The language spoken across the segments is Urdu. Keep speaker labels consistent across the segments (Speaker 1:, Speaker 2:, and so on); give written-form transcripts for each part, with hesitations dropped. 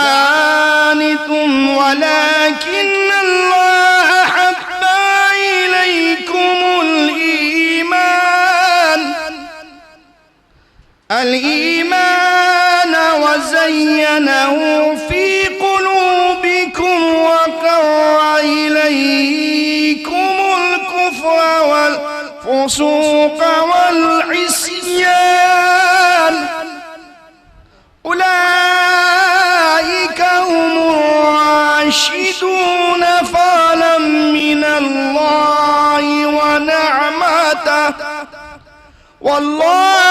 Speaker 1: لعنتم ولكن الله حبب إليكم الإيمان وزينه في قلوبكم وكره إليكم الكفر والفسوق والعصيان أولئك هم الراشدون فضلا من الله ونعمته والله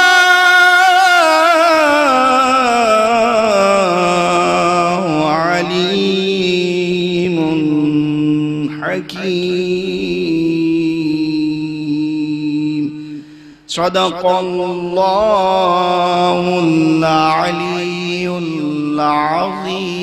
Speaker 1: عليم حكيم. صدق الله العلي العظيم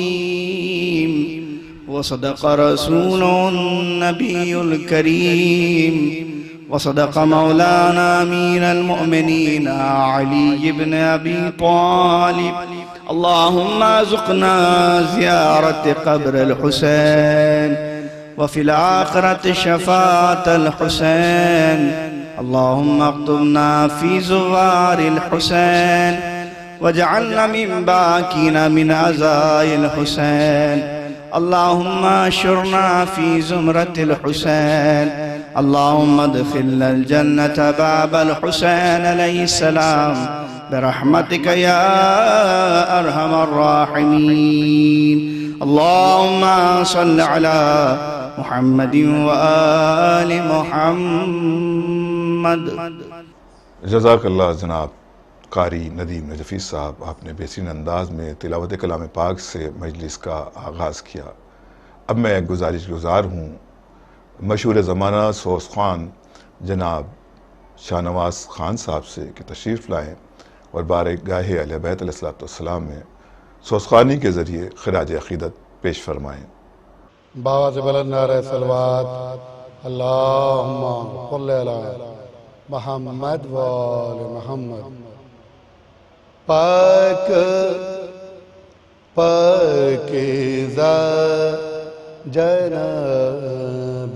Speaker 1: وصدق رسوله النبي الكريم وصدق مولانا أمير المؤمنين علي بن أبي طالب. اللهم ارزقنا زيارة قبر الحسين وفي الآخرة شفاعة الحسين. اللهم اكتبنا في زوار الحسين واجعلنا من باكين من عزاء الحسين. اللهم اشرنا في زمرة الحسين. اللهم ادخلنا الجنة باب الحسين عليه السلام برحمتك يا أرحم الراحمين. اللهم صل على محمد وآل محمد.
Speaker 2: جزاک اللہ جناب قاری ندیم نجفی صاحب، آپ نے بہترین انداز میں تلاوت کلام پاک سے مجلس کا آغاز کیا. اب میں ایک گزارش گزار ہوں مشہور زمانہ سوز خوان جناب شاہ نواز خان صاحب سے کہ تشریف لائیں اور بارگاہ اہل بیت علیہ السلام میں سوز خوانی کے ذریعے خراج عقیدت پیش فرمائیں.
Speaker 3: باواز بلند نعرہ صلوات اللہم صل علی محمد و آل محمد. پاک پاکیزہ جناب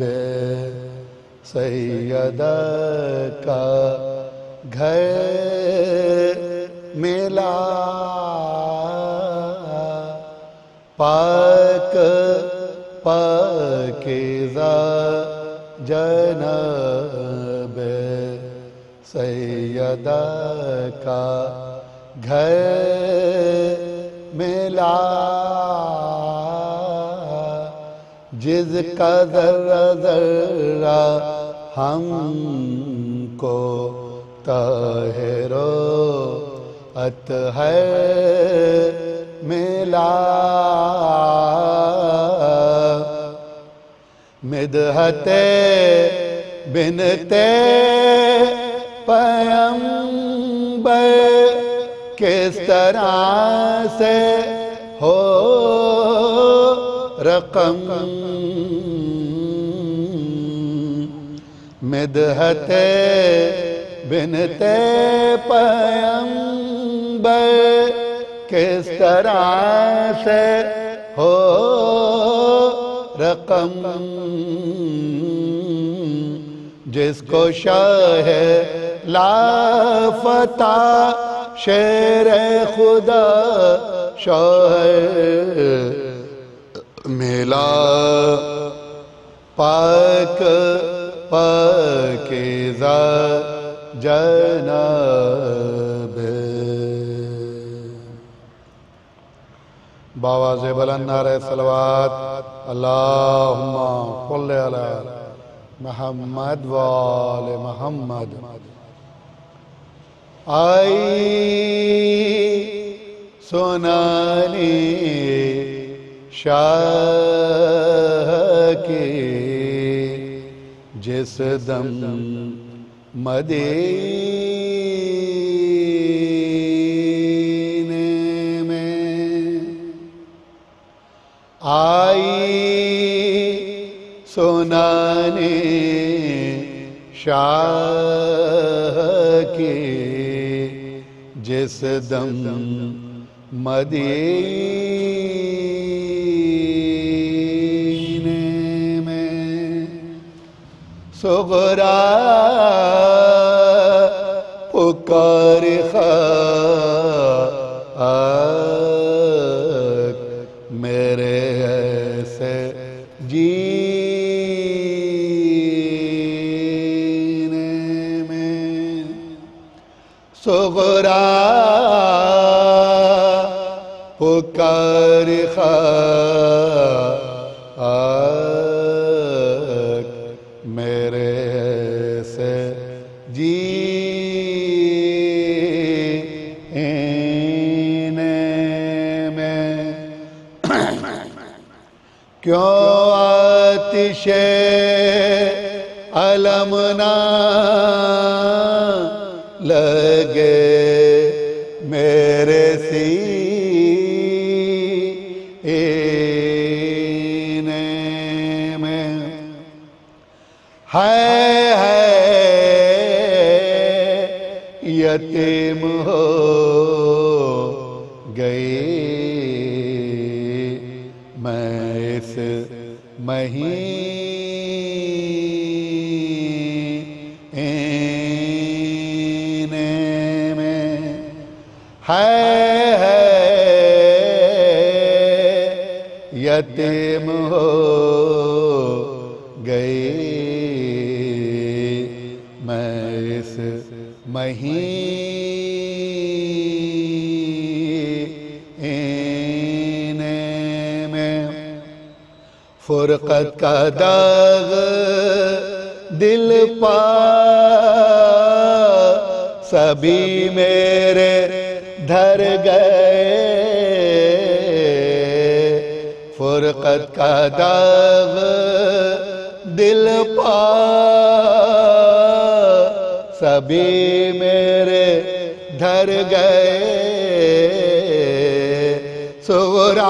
Speaker 3: سیدہ کا گھر ملا. پاک پاکیزہ جناب سیدہ کا گھر ملا. جس کا ذرہ ذرہ ہم کو طاہر و اطہر ملا. مدحت بنت پیغمبر کس طرح سے ہو رقم. مدحت بنت پیغمبر کس طرح سے ہو رقم. جس کو شاہ لافتہ شیر خدا شاہ ملا. پاک پاکیزہ جناب. باواز بلند نعرہ صلوات اللہم صل علی محمد و آل محمد. آئی سنانی شاہ کی جس دم مدینے میں آئی سنانی شاہ کی جس دم مدینے صغرا پکار خاک میرے ایسے جینے میں صغرا پکار خاک میرے ایسے جینے میں کیوں آتش علم نہ لگے میرے سینے میں ہے یتیم ہو گئی میں اس مہینے میں ہے یتیم ہو گئی میں اس مہینے میں فرقت کا داغ دل پا سبھی میرے دھر گئے فرقت کا داغ دل پا سبھی میرے دھر گئے صغرا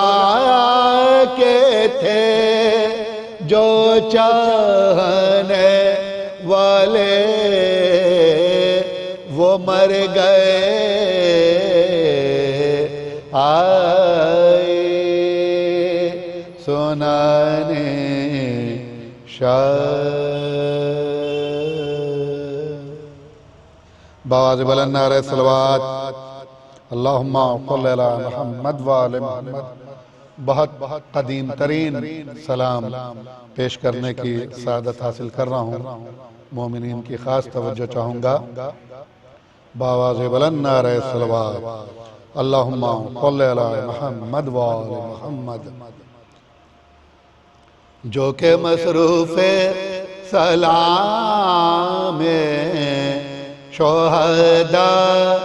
Speaker 3: کے تھے جو چاہنے والے وہ مر گئے آئے سنانے بآواز بلند نعرہ صلوات اللہم صلی علی محمد وآل محمد بہت قدیم ترین سلام پیش کرنے کی سعادت حاصل کر رہا ہوں مومنین کی خاص توجہ چاہوں گا بآواز بلند نعرہ صلوات اللہم صلی علی محمد وآل محمد جو کہ مصروف سلام شہداء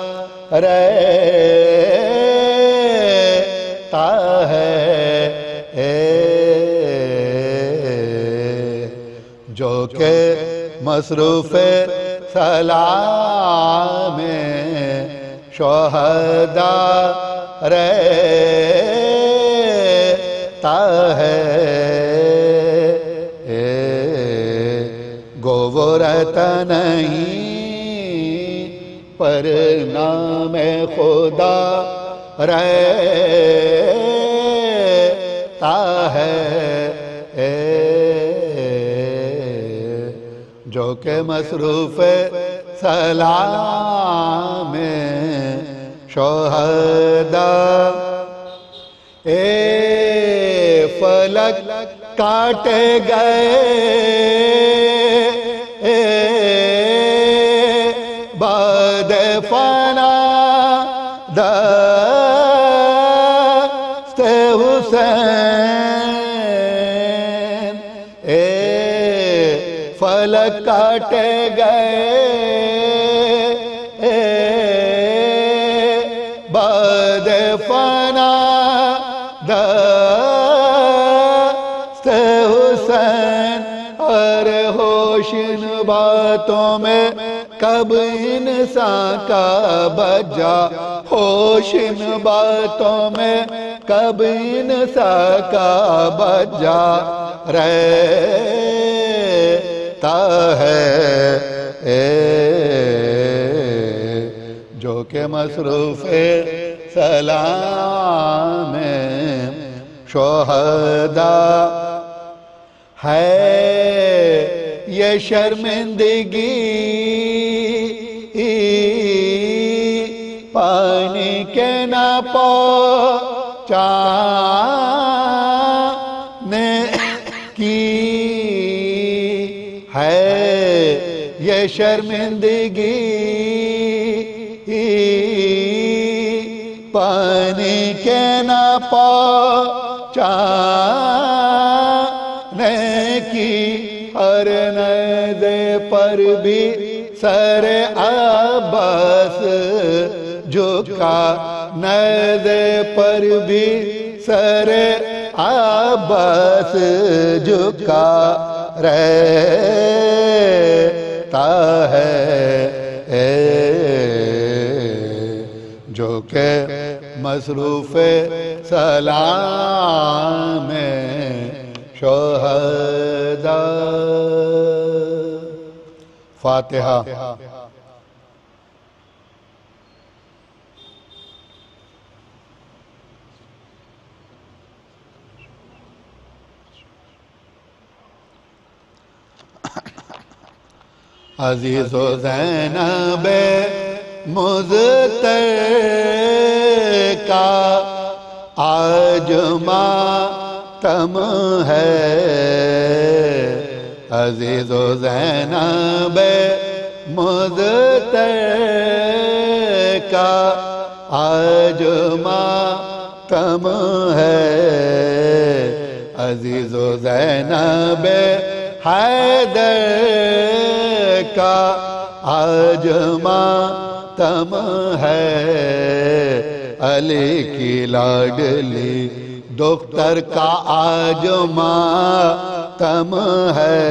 Speaker 3: رہتا ہے جو کہ مصروف سلام شہداء رہتا ہے گو وہ رہتا نہیں پر نام خدا رہتا ہے جو کہ مصروف سلام شہداء فلک کاٹے گئے بعد فنا دست حسین فلک کاٹے گئے بعد فنا دست حسین اور ہوش ان باتوں میں کب انسان کا بجا ہوش ان باتوں میں کب انسان کا بجا رہتا ہے جو کہ مصروف سلام شہداء ہے یہ شرمندگی پانی کے نہ پہنچانے کی ہے، یہ شرمندگی پانی کے نہ پہنچانے کی، ہر ندے پر بھی سر عباس جھکا، ندے پر بھی سر عباس جھکا رہتا ہے، جو کہ مصروف سلام شہداء۔ فاتحہ۔ عزیز و زینب مضطر کا آج ماتم ہے، عزیز و زینب مضطر کا آج ماتم ہے، عزیز و زینب حیدر کا آج ماتم ہے، علی کی لاڈلی دختر کا آج ماتم ہے،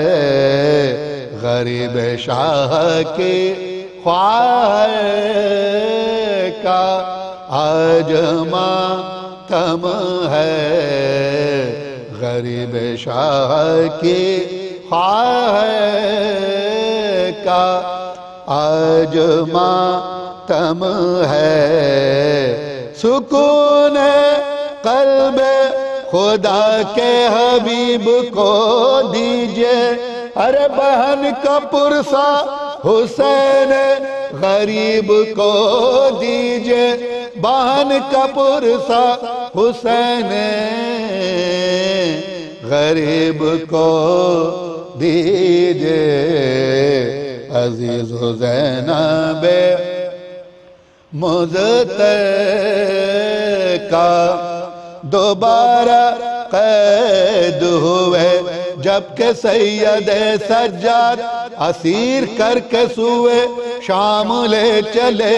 Speaker 3: غریب شاہ کی خواہر کا آج ماتم ہے، غریب شاہ کی خواہر کا آج ماتم ہے، سکون قلب خدا کے حبیب کو دیجئے، ارے بہن کا پرسا حسین غریب کو دیجئے، بہن کا پرسا حسین غریب کو دیجئے، عزیز و زینب مضطر کا دوبارہ قید ہوئے، جبکہ سید سجاد اسیر کر کے سوئے شام لے چلے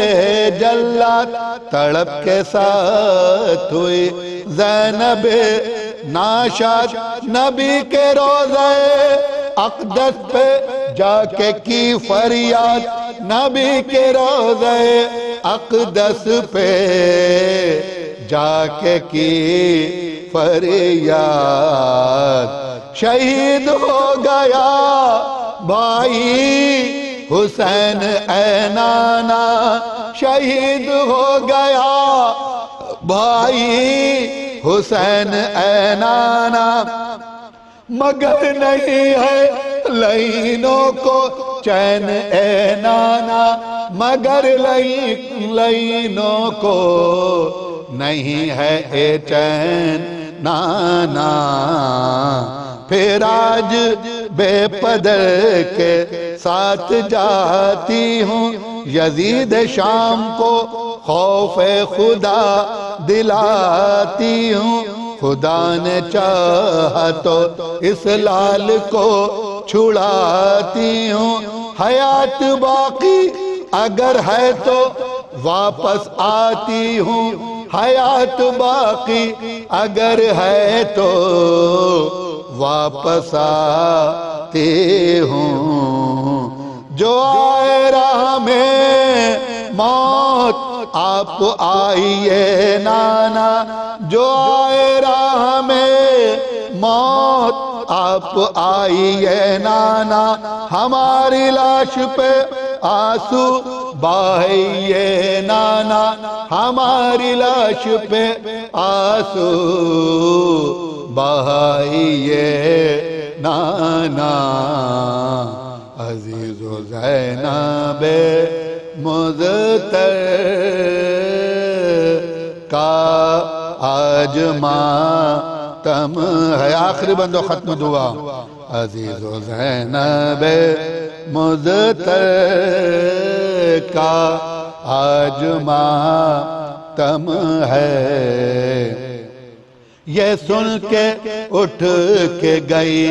Speaker 3: جلات، تڑپ کے ساتھ ہوئی زینب ناشاد، نبی کے روضہ اقدس پہ جا کے کی فریاد، نبی کے روضہ اقدس پہ جا کے کی فریاد، شہید ہو گیا بھائی حسین اے نانا، شہید ہو گیا بھائی حسین اے نانا، مگر نہیں ہے لعینوں کو چین اے نانا، مگر لعینوں کو نہیں ہے اے چین نانا، پھر آج بے پدر کے ساتھ جاتی ہوں، یزید شام کو خوف خدا دلاتی ہوں، خدا نے چاہا تو اس لال کو چھڑاتی ہوں، حیات باقی اگر ہے تو واپس آتی ہوں، حیات باقی اگر ہے تو واپس آتی ہوں، جو آئے راہ میں موت آپ آئیے نانا، جو آئے راہ میں موت آپ آئیے نانا، ہماری لاش پہ آنسو بہائیے نانا، ہماری لاش پہ آنسو بہائیے نانا۔ کا آج ماتم ہے. آخری بندو ختم دعا. عزیز و زینب مزتر کا آج ماتم ہے. یہ سن کے اٹھ کے گئی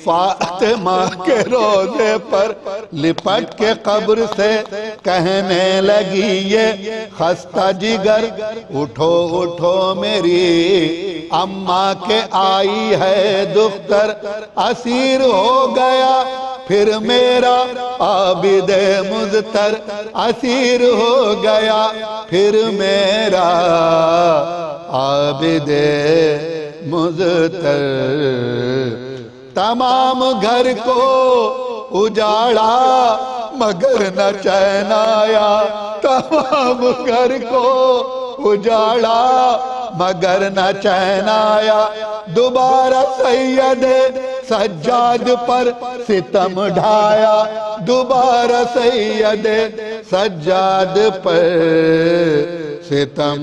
Speaker 3: فاطمہ کے روزے پر, لپٹ کے قبر سے کہنے لگی یہ خستہ جگر, اٹھو اٹھو میری اماں کے آئی ہے دختر. اسیر ہو گیا پھر میرا عابد مزتر, اسیر ہو گیا پھر میرا عابد مزتر. تمام گھر کو اجاڑا مگر نہ چین آیا, تمام گھر کو اجاڑا مگر نہ چین آیا. دوبارہ سید سجاد پر ستم ڈھایا, دوبارہ سید سجاد پر ستم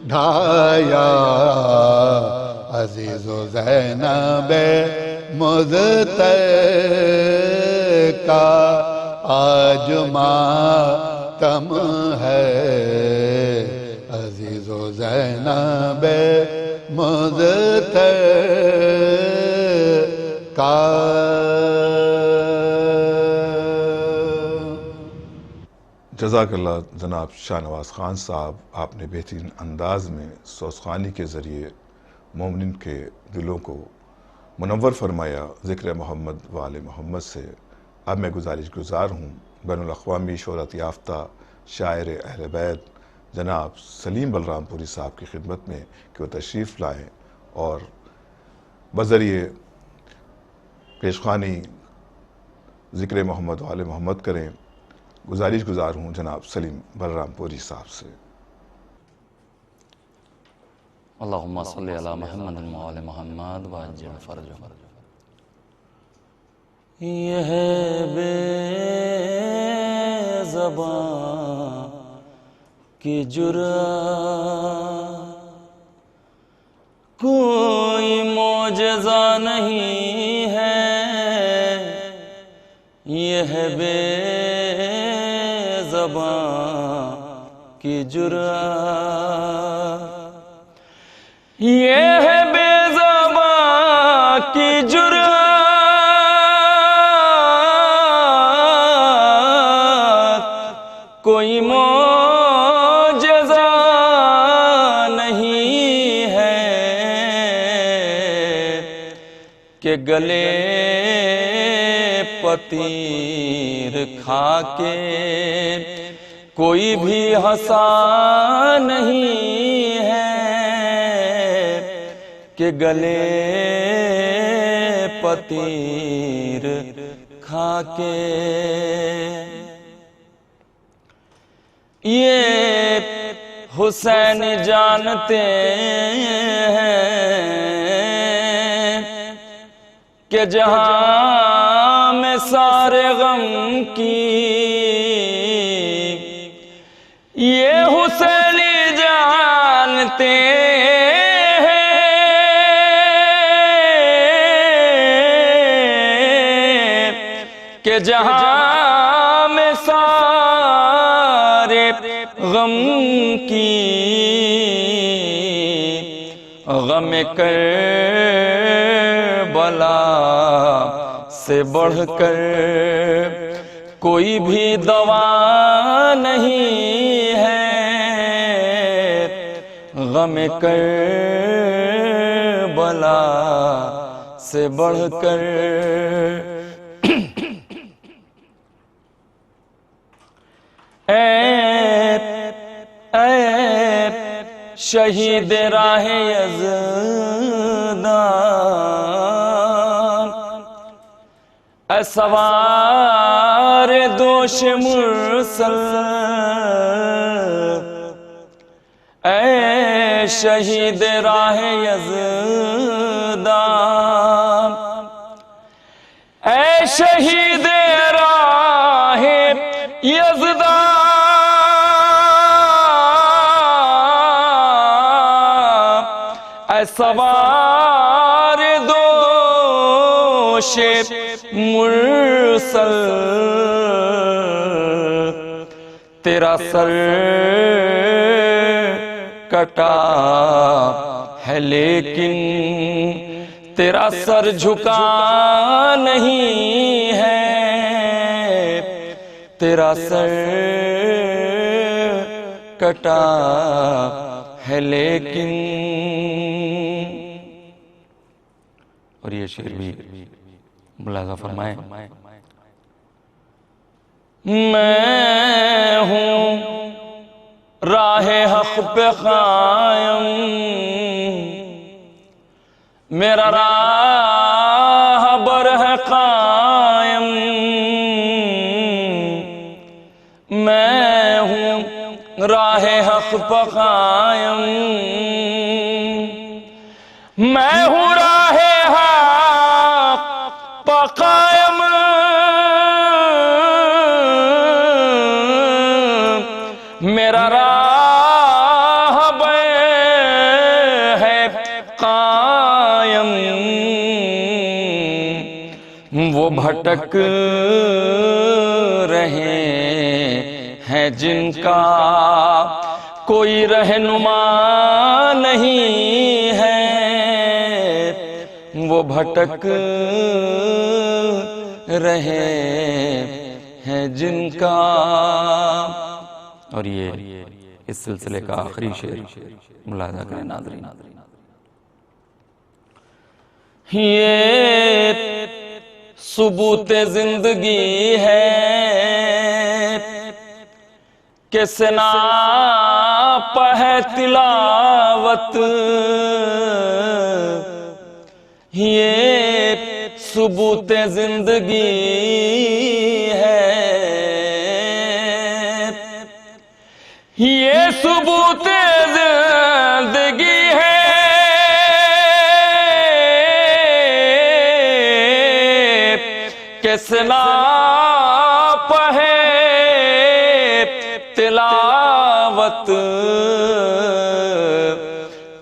Speaker 3: ڈھایا. عزیز و زینب مزتر کا آج ماتم ہے. عزیز و زینب مزتر کا.
Speaker 2: جزاک اللہ جناب شاہ نواز خان صاحب. آپ نے بہترین انداز میں سوزخوانی کے ذریعے مومنین کے دلوں کو منور فرمایا ذکر محمد و آل محمد سے. اب میں گزار ہوں بین الاقوامی شہرت یافتہ شاعر اہل بیت جناب سلیم بلرام پوری صاحب کی خدمت میں کہ وہ تشریف لائیں اور بذریعے پیشخوانی ذکر محمد و آل محمد کریں. گزار ہوں جناب سلیم بلرام پوری صاحب سے.
Speaker 4: اللہم صلی علی محمد و آل محمد وعجل فرجہ. یہ بے زبان کی جرأت کوئی معجزہ نہیں ہے, یہ بے زبان کی جرأت, یہ ہے بے زبان کی جرأت کوئی معجزہ نہیں ہے کہ گلے پتیر کھا کے کوئی بھی ہنسا نہیں ہے کہ گلے پتیر کھا کے. یہ حسین جانتے ہیں کہ جہاں میں سارے غم کی یہ حسینی جانتے کہ جہاں میں سارے غم کی غم کربلا سے بڑھ کر کوئی بھی دوا نہیں ہے. غم کربلا سے بڑھ کر اے شہید راہ یزدان, اے سوار دوش مرسل, اے شہید راہ یزدان, اے شہید راہ یزدان, سوار دوش مرسل تیرا سر کٹا ہے لیکن تیرا سر جھکا نہیں ہے، تیرا سر کٹا ہے لیکن. اور یہ شعر بھی ملاحظہ فرمائیں. میں ہوں راہ حق پہ قائم، میرا راہ بر ہے قائم. میں ہوں راہ حق پہ قائم، میں ہوں راہ حق پہ قائم. میرا راہ بے ہے قائم. وہ بھٹک رہے ہیں جن کا کوئی رہنما نہیں ہے، وہ بھٹک رہے ہیں جن کا. اور یہ اس سلسلے کا آخری شعر ملاحظہ کریں ناظرین. یہ ثبوت زندگی ہے کہ سناپ ہے تلاوت، یہ ثبوت زندگی ہے، یہ ثبوت زندگی ہے کہ سناپ ہے تلاوت.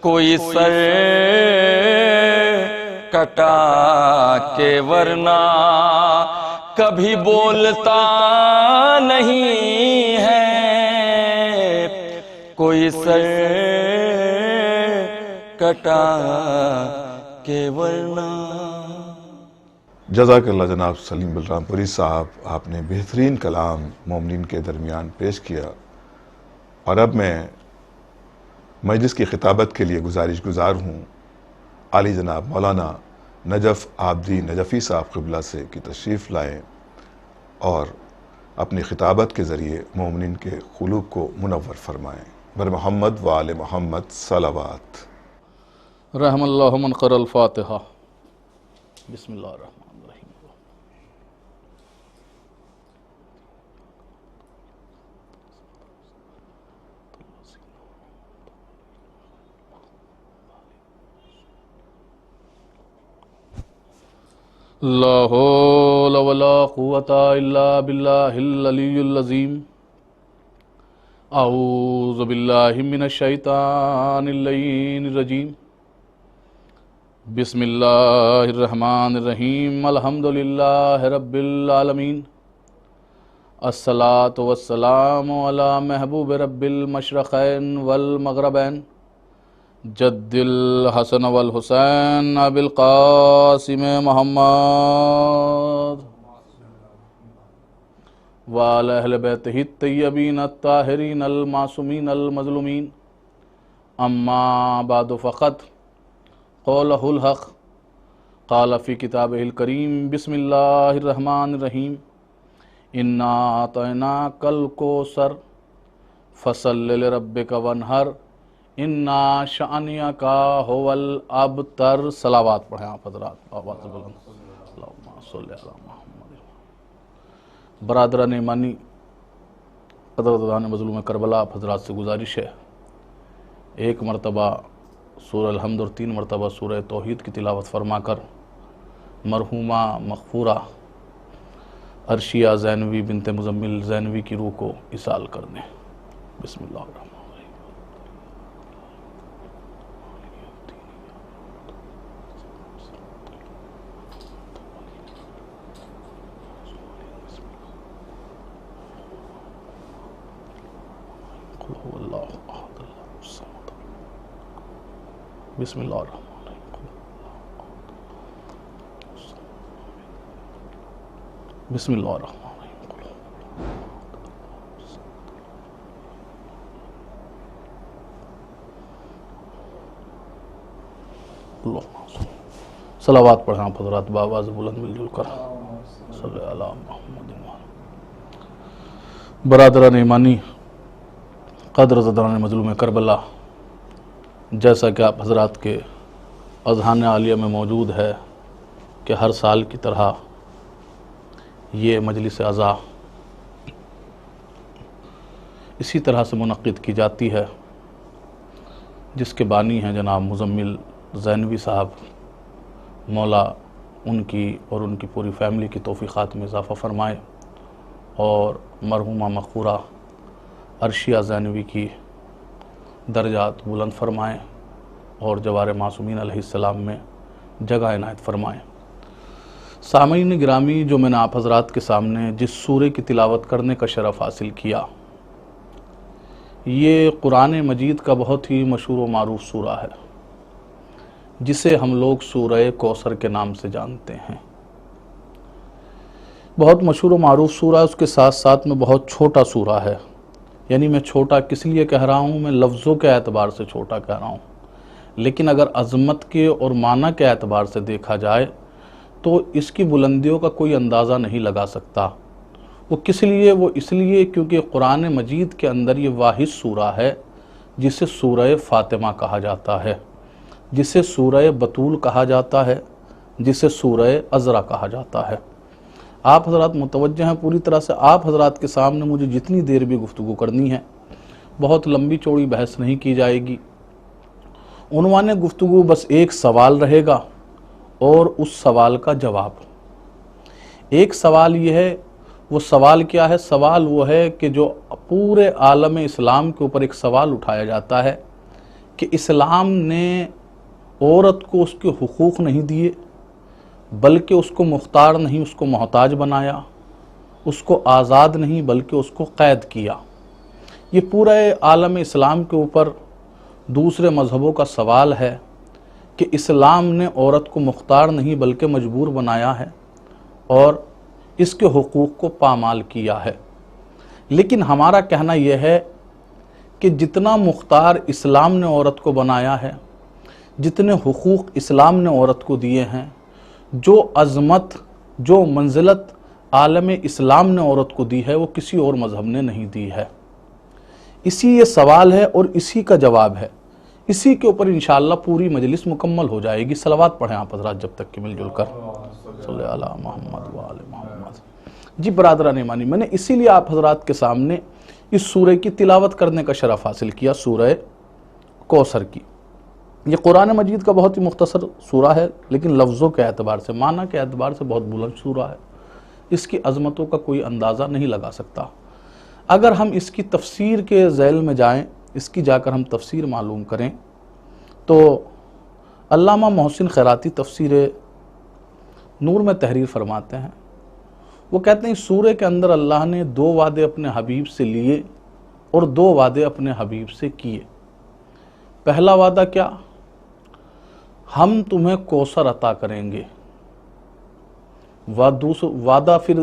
Speaker 4: کوئی سر کٹا کے ورنہ کبھی بولتا نہیں ہے، کوئی سر کٹا کے ورنہ.
Speaker 2: جزاک اللہ جناب سلیم بلرام پوری صاحب، آپ نے بہترین کلام مومنین کے درمیان پیش کیا. اور اب میں مجلس کی خطابت کے لیے گزار ہوں عالی جناب مولانا نجف عابدی نجفی صاحب قبلہ سے کی تشریف لائیں اور اپنی خطابت کے ذریعے مومنین کے قلوب کو منور فرمائیں. بر محمد و آل محمد صلوات.
Speaker 5: رحم اللہ من قرأ الفاتحہ. بسم اللہ الرحمن الرحیم. لا حول ولا قوة الا باللہ العلی العظیم. اعوذ باللہ من الشیطان اللعین الرجیم. بسم اللہ الرحمن الرحیم. الحمدللہ رب العالمین. الصلاة والسلام علی محبوب رب المشرقین والمغربین جد الحسن والحسین ابی القاسم محمد وعلی اہل بیتہ الطیبین الطاہرین المعصومین المظلومین. اما بعد فقط قولہ الحق قال فی کتابہ الکریم. بسم اللہ الرحمن الرحیم. انا اعطیناک الکوثر فصل لربک وانحر انا شانئک هو الابتر. صلوات پڑھیں آپ حضرات. آواز بلند. اللہم صلی علی محمد. برادران ایمانی، قدردان مظلوم کربلا، آپ حضرات سے گزارش ہے ایک مرتبہ سورہ الحمد اور 3 مرتبہ سورہ توحید کی تلاوت فرما کر مرحومہ مغفورہ عرشیہ زینوی بنت مزمل زینوی کی روح کو اصال کر دیں. بسم اللہ الرحمن الرحیم. احد اللہ الصمد بسم اللہ الرحمن الرحیم بسم اللہ الرحمن صلوات پڑھیں آپ حضرات بآواز بلند مل جل کر صلی اللہ محمد برادران ایمانی قدر زدران مظلوم کربلا، جیسا کہ آپ حضرات کے اذہان عالیہ میں موجود ہے کہ ہر سال کی طرح یہ مجلس عزا اسی طرح سے منعقد کی جاتی ہے، جس کے بانی ہیں جناب مزمل زینوی صاحب، مولا ان کی اور ان کی پوری فیملی کی توفیقات میں اضافہ فرمائے اور مرحومہ مغفورہ عرشیہ زینوی کی درجات بلند فرمائیں اور جوار معصومین علیہ السلام میں جگہ عنایت فرمائیں۔ سامعین گرامی، جو میں نے آپ حضرات کے سامنے جس سورے کی تلاوت کرنے کا شرف حاصل کیا، یہ قرآن مجید کا بہت ہی مشہور و معروف سورہ ہے، جسے ہم لوگ سورہ کوثر کے نام سے جانتے ہیں۔ بہت مشہور و معروف سورہ ہے، اس کے ساتھ ساتھ میں بہت چھوٹا سورہ ہے۔ یعنی میں چھوٹا کس لیے کہہ رہا ہوں؟ میں لفظوں کے اعتبار سے چھوٹا کہہ رہا ہوں، لیکن اگر عظمت کے اور معنی کے اعتبار سے دیکھا جائے تو اس کی بلندیوں کا کوئی اندازہ نہیں لگا سکتا۔ وہ کس لیے؟ وہ اس لیے کیونکہ قرآن مجید کے اندر یہ واحد سورہ ہے جسے سورہ فاطمہ کہا جاتا ہے، جسے سورہ بطول کہا جاتا ہے، جسے سورہ عذرا کہا جاتا ہے۔ آپ حضرات متوجہ ہیں پوری طرح سے؟ آپ حضرات کے سامنے مجھے جتنی دیر بھی گفتگو کرنی ہے، بہت لمبی چوڑی بحث نہیں کی جائے گی۔ عنوان گفتگو بس ایک سوال رہے گا اور اس سوال کا جواب۔ ایک سوال یہ ہے، وہ سوال کیا ہے؟ سوال وہ ہے کہ جو پورے عالم اسلام کے اوپر ایک سوال اٹھایا جاتا ہے کہ اسلام نے عورت کو اس کے حقوق نہیں دیے، بلکہ اس کو مختار نہیں، اس کو محتاج بنایا، اس کو آزاد نہیں بلکہ اس کو قید کیا۔ یہ پورے عالم اسلام کے اوپر دوسرے مذہبوں کا سوال ہے کہ اسلام نے عورت کو مختار نہیں بلکہ مجبور بنایا ہے اور اس کے حقوق کو پامال کیا ہے۔ لیکن ہمارا کہنا یہ ہے کہ جتنا مختار اسلام نے عورت کو بنایا ہے، جتنے حقوق اسلام نے عورت کو دیے ہیں، جو عظمت، جو منزلت عالم اسلام نے عورت کو دی ہے، وہ کسی اور مذہب نے نہیں دی ہے۔ اسی یہ سوال ہے اور اسی کا جواب ہے۔ اسی کے اوپر انشاءاللہ پوری مجلس مکمل ہو جائے گی۔ صلوات پڑھیں آپ حضرات جب تک کہ مل جل کر صلی اللہ محمد وآل محمد۔ جی برادران ایمانی، میں نے اسی لیے آپ حضرات کے سامنے اس سورہ کی تلاوت کرنے کا شرف حاصل کیا، سورہ کوثر کی۔ یہ قرآن مجید کا بہت ہی مختصر سورہ ہے، لیکن لفظوں کے اعتبار سے، معنی کے اعتبار سے بہت بلند سورہ ہے۔ اس کی عظمتوں کا کوئی اندازہ نہیں لگا سکتا۔ اگر ہم اس کی تفسیر کے ذیل میں جائیں، اس کی جا کر ہم تفسیر معلوم کریں، تو علامہ محسن خیراتی تفسیر نور میں تحریر فرماتے ہیں۔ وہ کہتے ہیں اس سورہ کے اندر اللہ نے 2 وعدے اپنے حبیب سے لیے اور 2 وعدے اپنے حبیب سے کیے۔ پہلا وعدہ کیا؟ ہم تمہیں کوثر عطا کریں گے۔ وعدہ پھر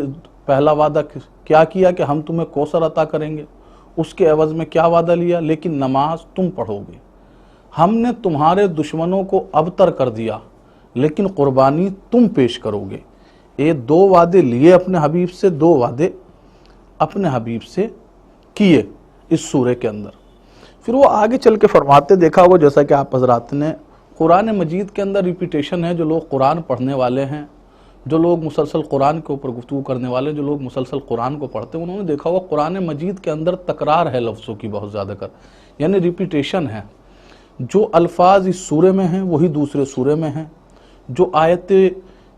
Speaker 5: پہلا وعدہ کیا کیا کہ ہم تمہیں کوثر عطا کریں گے، اس کے عوض میں کیا وعدہ لیا؟ لیکن نماز تم پڑھو گے، ہم نے تمہارے دشمنوں کو ابتر کر دیا، لیکن قربانی تم پیش کرو گے۔ یہ 2 وعدے لیے اپنے حبیب سے، 2 وعدے اپنے حبیب سے کیے اس سورہ کے اندر۔ پھر وہ آگے چل کے فرماتے، دیکھا ہوگا جیسا کہ آپ حضرات نے قرآن مجید کے اندر ریپیٹیشن ہے۔ جو لوگ قرآن پڑھنے والے ہیں، جو لوگ مسلسل قرآن کے اوپر گفتگو کرنے والے، جو لوگ مسلسل قرآن کو پڑھتے ہیں، انہوں نے دیکھا ہوگا قرآن مجید کے اندر تکرار ہے لفظوں کی بہت زیادہ کر، یعنی ریپیٹیشن ہے۔ جو الفاظ اس سورے میں ہیں وہی دوسرے سورے میں ہیں، جو آیتیں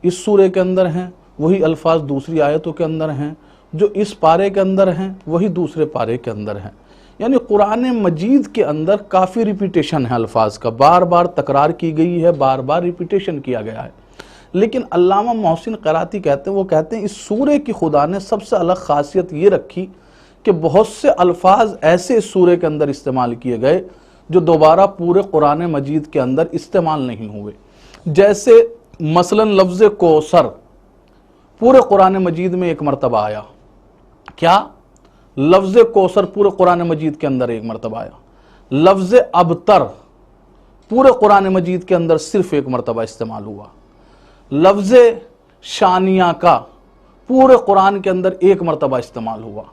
Speaker 5: اس سورے کے اندر ہیں وہی الفاظ دوسری آیتوں کے اندر ہیں، جو اس پارے کے اندر ہیں وہی دوسرے پارے کے اندر ہیں۔ یعنی قرآن مجید کے اندر کافی ریپیٹیشن ہے الفاظ کا، بار بار تکرار کی گئی ہے، بار بار ریپیٹیشن کیا گیا ہے۔ لیکن علامہ محسن قیراتی کہتے ہیں، وہ کہتے ہیں اس سورے کی خدا نے سب سے الگ خاصیت یہ رکھی کہ بہت سے الفاظ ایسے اس سورہ کے اندر استعمال کیے گئے جو دوبارہ پورے قرآن مجید کے اندر استعمال نہیں ہوئے. جیسے مثلا لفظ کوثر پورے قرآن مجید میں ایک مرتبہ آیا. کیا؟ لفظ کوثر پورے قرآن مجید کے اندر ایک مرتبہ آیا. لفظ ابتر پورے قرآن مجید کے اندر صرف ایک مرتبہ استعمال ہوا. لفظ شانیہ کا پورے قرآن کے اندر ایک مرتبہ استعمال ہوا.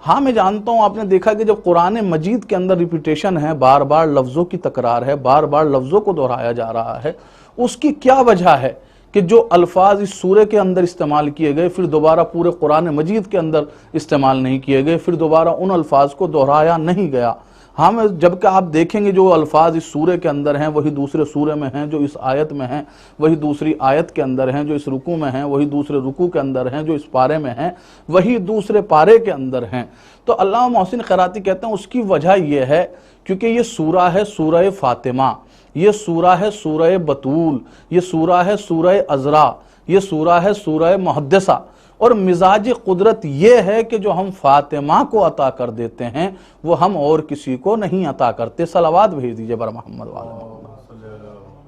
Speaker 5: ہاں میں جانتا ہوں آپ نے دیکھا کہ جب قرآن مجید کے اندر ریپیٹیشن ہے، بار بار لفظوں کی تکرار ہے، بار بار لفظوں کو دہرایا جا رہا ہے، اس کی کیا وجہ ہے کہ جو الفاظ اس سورہ کے اندر استعمال کیے گئے پھر دوبارہ پورے قرآن مجید کے اندر استعمال نہیں کیے گئے، پھر دوبارہ ان الفاظ کو دہرایا نہیں گیا. ہم جبکہ آپ دیکھیں گے جو الفاظ اس سورہ کے اندر ہیں وہی دوسرے سورہ میں ہیں، جو اس آیت میں ہیں وہی دوسری آیت کے اندر ہیں، جو اس رکوع میں ہیں وہی دوسرے رکوع کے اندر ہیں، جو اس پارے میں ہیں وہی دوسرے پارے کے اندر ہیں. تو علامہ محسن خیراتی کہتے ہیں اس کی وجہ یہ ہے کیونکہ یہ سورہ ہے سورہ فاطمہ، یہ سورہ ہے سورہ بطول، یہ سورہ ہے سورہ عذرا، یہ سورہ ہے سورہ محدثہ. اور مزاج قدرت یہ ہے کہ جو ہم فاطمہ کو عطا کر دیتے ہیں وہ ہم اور کسی کو نہیں عطا کرتے. صلوات بھیج دیجئے بر محمد وآل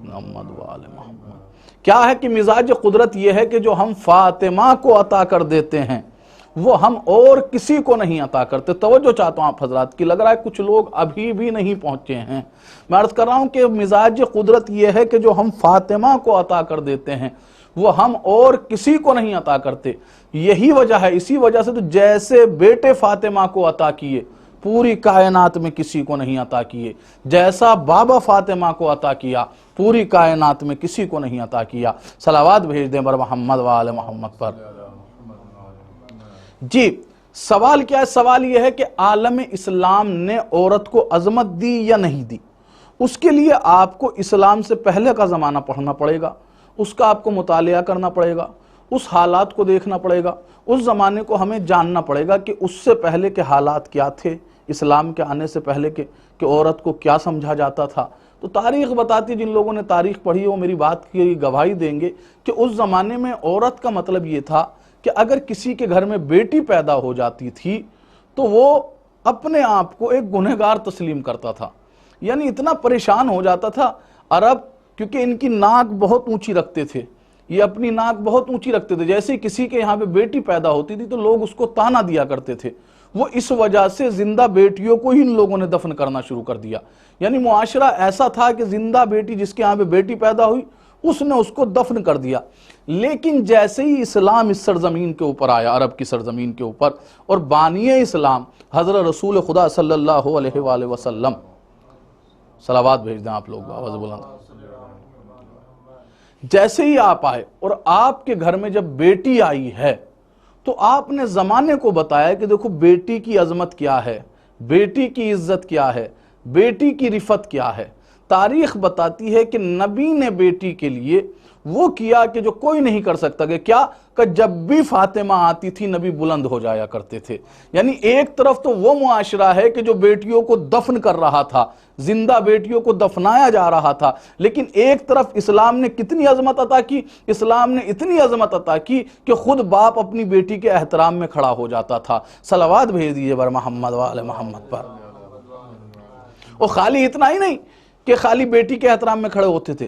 Speaker 5: محمد. کیا ہے کہ مزاج قدرت یہ ہے کہ جو ہم فاطمہ کو عطا کر دیتے ہیں وہ ہم اور کسی کو نہیں عطا کرتے. توجہ چاہتا ہوں آپ حضرات کی، لگ رہا ہے کچھ لوگ ابھی بھی نہیں پہنچے ہیں. میں عرض کر رہا ہوں کہ مزاج قدرت یہ ہے کہ جو ہم فاطمہ کو عطا کر دیتے ہیں وہ ہم اور کسی کو نہیں عطا کرتے. یہی وجہ ہے، اسی وجہ سے تو جیسے بیٹے فاطمہ کو عطا کیے پوری کائنات میں کسی کو نہیں عطا کیے، جیسا بابا فاطمہ کو عطا کیا پوری کائنات میں کسی کو نہیں عطا کیا. صلوات بھیج دیں بر محمد وآل محمد پر. جی سوال کیا ہے؟ سوال یہ ہے کہ عالم اسلام نے عورت کو عظمت دی یا نہیں دی. اس کے لیے آپ کو اسلام سے پہلے کا زمانہ پڑھنا پڑے گا، اس کا آپ کو مطالعہ کرنا پڑے گا، اس حالات کو دیکھنا پڑے گا، اس زمانے کو ہمیں جاننا پڑے گا کہ اس سے پہلے کے حالات کیا تھے، اسلام کے آنے سے پہلے کہ عورت کو کیا سمجھا جاتا تھا. تو تاریخ بتاتی، جن لوگوں نے تاریخ پڑھی ہے وہ میری بات کی گواہی دیں گے کہ اس زمانے میں عورت کا مطلب یہ تھا کہ اگر کسی کے گھر میں بیٹی پیدا ہو جاتی تھی تو وہ اپنے آپ کو ایک گنہگار تسلیم کرتا تھا. یعنی اتنا پریشان ہو جاتا تھا. عرب کیونکہ ان کی ناک بہت اونچی رکھتے تھے، یہ اپنی ناک بہت اونچی رکھتے تھے، جیسے ہی کسی کے یہاں پہ بیٹی پیدا ہوتی تھی تو لوگ اس کو تانا دیا کرتے تھے. وہ اس وجہ سے زندہ بیٹیوں کو ہی ان لوگوں نے دفن کرنا شروع کر دیا. یعنی معاشرہ ایسا تھا کہ زندہ بیٹی جس کے یہاں پہ بیٹی پیدا ہوئی اس نے اس کو دفن کر دیا. لیکن جیسے ہی اسلام اس سرزمین کے اوپر آیا، عرب کی سرزمین کے اوپر، اور بانی اسلام حضرت رسول خدا صلی اللہ علیہ وآلہ وسلم، صلوات بھیج دیں آپ لوگ آواز بلند. جیسے ہی آپ آئے اور آپ کے گھر میں جب بیٹی آئی ہے تو آپ نے زمانے کو بتایا کہ دیکھو بیٹی کی عظمت کیا ہے، بیٹی کی عزت کیا ہے، بیٹی کی رفت کیا ہے. تاریخ بتاتی ہے کہ نبی نے بیٹی کے لیے وہ کیا کہ جو کوئی نہیں کر سکتا. کہ کیا؟ کہ جب بھی فاطمہ آتی تھی نبی بلند ہو جایا کرتے تھے. یعنی ایک طرف تو وہ معاشرہ ہے کہ جو بیٹیوں کو دفن کر رہا تھا، زندہ بیٹیوں کو دفنایا جا رہا تھا، لیکن ایک طرف اسلام نے کتنی عظمت عطا کی؟ اسلام نے اتنی عظمت عطا کی کہ خود باپ اپنی بیٹی کے احترام میں کھڑا ہو جاتا تھا. صلوات بھیج دیجئے بر محمد وآل محمد پر. اور خالی اتنا ہی نہیں کہ خالی بیٹی کے احترام میں کھڑے ہوتے تھے،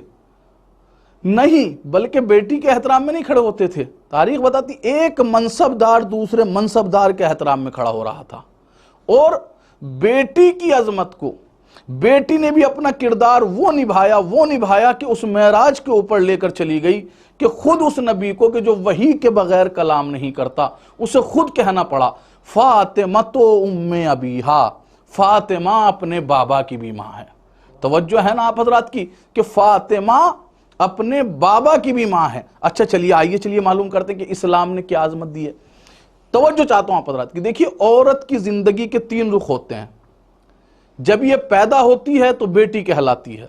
Speaker 5: نہیں بلکہ بیٹی کے احترام میں نہیں کھڑے ہوتے تھے. تاریخ بتاتی ایک منصبدار دوسرے منصبدار کے احترام میں کھڑا ہو رہا تھا. اور بیٹی کی عظمت کو بیٹی نے بھی اپنا کردار وہ نبھایا کہ اس معراج کے اوپر لے کر چلی گئی کہ خود اس نبی کو کہ جو وحی کے بغیر کلام نہیں کرتا اسے خود کہنا پڑا فاطمہ تو ام ابیہا، فاطمہ اپنے بابا کی بھی ماں ہے. توجہ ہے نا آپ حضرات کی کہ فاطمہ اپنے بابا کی بھی ماں ہے. اچھا چلیے معلوم کرتے ہیں کہ اسلام نے کیا عظمت دی ہے. توجہ چاہتا ہوں آپ حضرات کی. دیکھیے عورت کی زندگی کے 3 رخ ہوتے ہیں. جب یہ پیدا ہوتی ہے تو بیٹی کہلاتی ہے،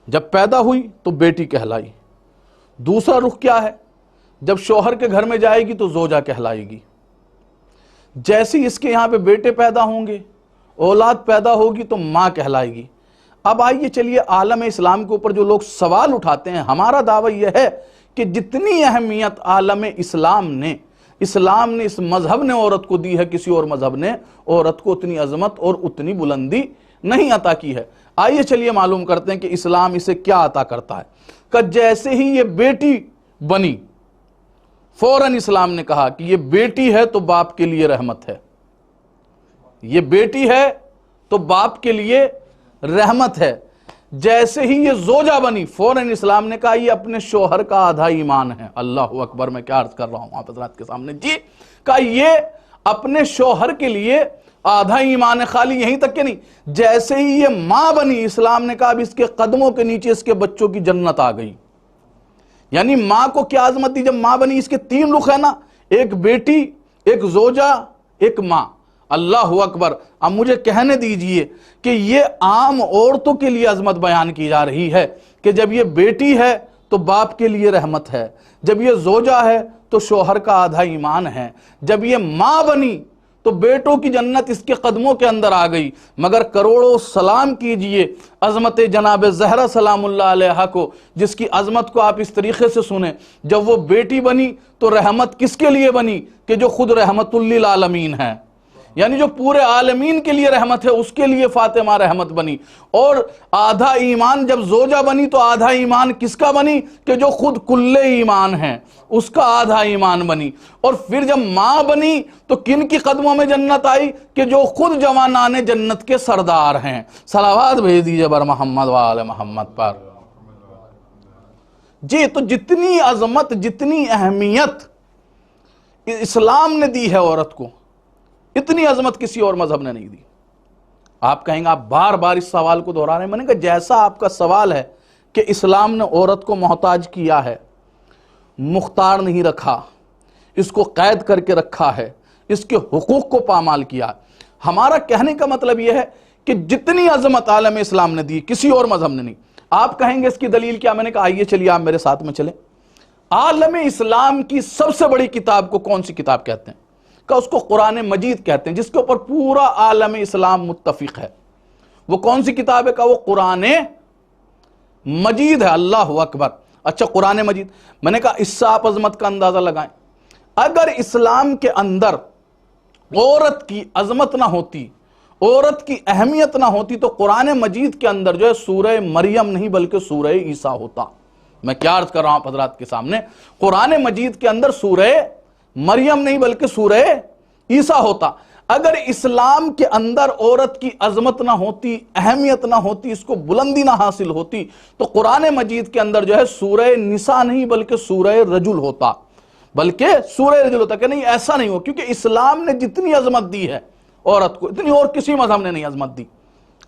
Speaker 5: جب پیدا ہوئی تو بیٹی کہلائی. دوسرا رخ کیا ہے؟ جب شوہر کے گھر میں جائے گی تو زوجہ کہلائے گی. جیسے اس کے یہاں پہ بیٹے پیدا ہوں گے، اولاد پیدا ہوگی تو ماں کہلائے گی. اب آئیے چلیے عالم اسلام کے اوپر جو لوگ سوال اٹھاتے ہیں، ہمارا دعویٰ یہ ہے کہ جتنی اہمیت عالم اسلام نے اسلام نے، اس مذہب نے عورت کو دی ہے، کسی اور مذہب نے عورت کو اتنی عظمت اور اتنی بلندی نہیں عطا کی ہے۔ آئیے چلیے معلوم کرتے ہیں کہ اسلام اسے کیا عطا کرتا ہے۔ کہ جیسے ہی یہ بیٹی بنی، فوراً اسلام نے کہا کہ یہ بیٹی ہے تو باپ کے لیے رحمت ہے، یہ بیٹی ہے تو باپ کے لیے رحمت ہے۔ جیسے ہی یہ زوجہ بنی، فوراً اسلام نے کہا یہ اپنے شوہر کا آدھا ایمان ہے۔ اللہ اکبر، میں کیا عرض کر رہا ہوں آپ حضرات کے سامنے، جی کہا یہ اپنے شوہر کے لیے آدھا ایمان ہے۔ خالی یہیں تک کہ نہیں، جیسے ہی یہ ماں بنی، اسلام نے کہا اب اس کے قدموں کے نیچے اس کے بچوں کی جنت آ گئی۔ یعنی ماں کو کیا عظمت دی جب ماں بنی؟ اس کے تین رخ ہے نا، ایک بیٹی، ایک زوجہ، ایک ماں۔ اللہ اکبر۔ اب مجھے کہنے دیجئے کہ یہ عام عورتوں کے لیے عظمت بیان کی جا رہی ہے کہ جب یہ بیٹی ہے تو باپ کے لیے رحمت ہے، جب یہ زوجہ ہے تو شوہر کا آدھا ایمان ہے، جب یہ ماں بنی تو بیٹوں کی جنت اس کے قدموں کے اندر آ گئی۔ مگر کروڑوں سلام کیجئے عظمت جناب زہرا سلام اللہ علیہا کو، جس کی عظمت کو آپ اس طریقے سے سنیں، جب وہ بیٹی بنی تو رحمت کس کے لیے بنی؟ کہ جو خود رحمت للعالمین ہے، یعنی جو پورے عالمین کے لیے رحمت ہے، اس کے لیے فاطمہ رحمت بنی۔ اور آدھا ایمان جب زوجہ بنی تو آدھا ایمان کس کا بنی؟ کہ جو خود کل ایمان ہے، اس کا آدھا ایمان بنی۔ اور پھر جب ماں بنی تو کن کی قدموں میں جنت آئی؟ کہ جو خود جوانان جنت کے سردار ہیں۔ صلوات بھیج دیجئے بر محمد و آل محمد پر۔ جی تو جتنی عظمت، جتنی اہمیت اسلام نے دی ہے عورت کو، اتنی عظمت کسی اور مذہب نے نہیں دی۔ آپ کہیں گے آپ بار بار اس سوال کو دہرا رہے ہیں۔ میں نے کہا جیسا آپ کا سوال ہے کہ اسلام نے عورت کو محتاج کیا ہے، مختار نہیں رکھا، اس کو قید کر کے رکھا ہے، اس کے حقوق کو پامال کیا، ہمارا کہنے کا مطلب یہ ہے کہ جتنی عظمت عالم اسلام نے دی کسی اور مذہب نے نہیں۔ آپ کہیں گے اس کی دلیل کیا؟ میں نے کہا آئیے چلیے آپ میرے ساتھ میں چلیں۔ عالم اسلام کی سب سے بڑی کتاب کو کون سی کتاب کہتے ہیں؟ کہ اس کو قرآن مجید کہتے ہیں، جس کے اوپر پورا عالم اسلام متفق ہے۔ وہ کون سی کتاب ہے؟ کہ وہ قرآن مجید ہے۔ اللہ اکبر۔ اچھا قرآن مجید، میں نے کہا اس سے آپ عظمت کا اندازہ لگائیں۔ اگر اسلام کے اندر عورت کی عظمت نہ ہوتی، عورت کی اہمیت نہ ہوتی، تو قرآن مجید کے اندر جو ہے سورہ مریم نہیں بلکہ سورہ عیسیٰ ہوتا۔ میں کیا عرض کر رہا ہوں آپ حضرات کے سامنے، قرآن مجید کے اندر سورہ مریم نہیں بلکہ سورہ عیسیٰ ہوتا۔ اگر اسلام کے اندر عورت کی عظمت نہ ہوتی، اہمیت نہ ہوتی، اس کو بلندی نہ حاصل ہوتی، تو قرآن مجید کے اندر جو ہے سورہ نساء نہیں بلکہ سورہ رجل ہوتا، بلکہ سورہ رجل ہوتا۔ کہ نہیں ایسا نہیں ہو، کیونکہ اسلام نے جتنی عظمت دی ہے عورت کو، اتنی اور کسی مذہب نے نہیں عظمت دی۔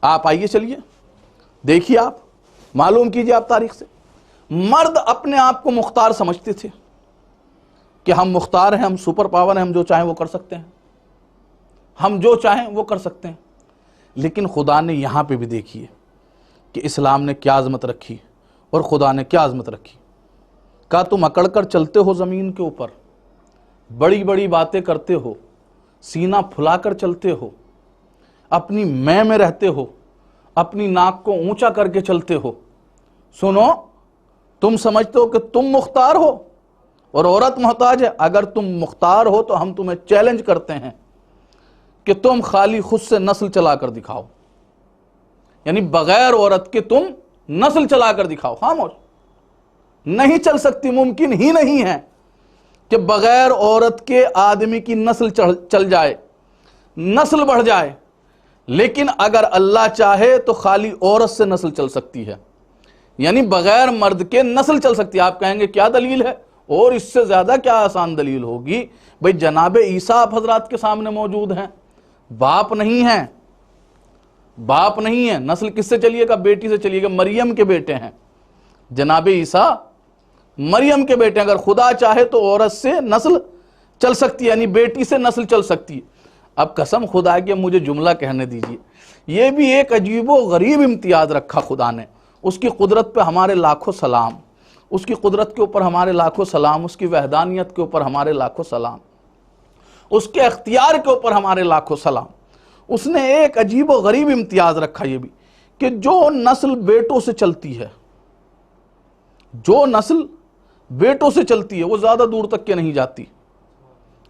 Speaker 5: آپ آئیے چلیے دیکھیے، آپ معلوم کیجئے آپ تاریخ سے۔ مرد اپنے آپ کو مختار سمجھتے تھے کہ ہم مختار ہیں، ہم سپر پاور ہیں، ہم جو چاہیں وہ کر سکتے ہیں، ہم جو چاہیں وہ کر سکتے ہیں۔ لیکن خدا نے یہاں پہ بھی دیکھیے کہ اسلام نے کیا عظمت رکھی اور خدا نے کیا عظمت رکھی۔ کہا تم اکڑ کر چلتے ہو زمین کے اوپر، بڑی بڑی باتیں کرتے ہو، سینہ پھلا کر چلتے ہو، اپنی میں رہتے ہو، اپنی ناک کو اونچا کر کے چلتے ہو۔ سنو، تم سمجھتے ہو کہ تم مختار ہو اور عورت محتاج ہے۔ اگر تم مختار ہو تو ہم تمہیں چیلنج کرتے ہیں کہ تم خالی خود سے نسل چلا کر دکھاؤ، یعنی بغیر عورت کے تم نسل چلا کر دکھاؤ۔ خاموش، نہیں چل سکتی، ممکن ہی نہیں ہے کہ بغیر عورت کے آدمی کی نسل چل جائے، نسل بڑھ جائے۔ لیکن اگر اللہ چاہے تو خالی عورت سے نسل چل سکتی ہے، یعنی بغیر مرد کے نسل چل سکتی ہے۔ آپ کہیں گے کیا دلیل ہے؟ اور اس سے زیادہ کیا آسان دلیل ہوگی؟ بھئی جناب عیسیٰ آپ حضرات کے سامنے موجود ہیں، باپ نہیں ہیں، باپ نہیں ہیں، نسل کس سے چلیے گا؟ بیٹی سے چلیے گا، مریم کے بیٹے ہیں جناب عیسیٰ، مریم کے بیٹے ہیں۔ اگر خدا چاہے تو عورت سے نسل چل سکتی ہے، یعنی بیٹی سے نسل چل سکتی ہے۔ اب قسم خدا کی مجھے جملہ کہنے دیجئے، یہ بھی ایک عجیب و غریب امتیاز رکھا خدا نے۔ اس کی قدرت پہ ہمارے لاکھوں سلام، اس کی قدرت کے اوپر ہمارے لاکھوں سلام، اس کی وحدانیت کے اوپر ہمارے لاکھوں سلام، اس کے اختیار کے اوپر ہمارے لاکھوں سلام۔ اس نے ایک عجیب و غریب امتیاز رکھا یہ بھی کہ جو نسل بیٹوں سے چلتی ہے، جو نسل بیٹوں سے چلتی ہے وہ زیادہ دور تک کے نہیں جاتی،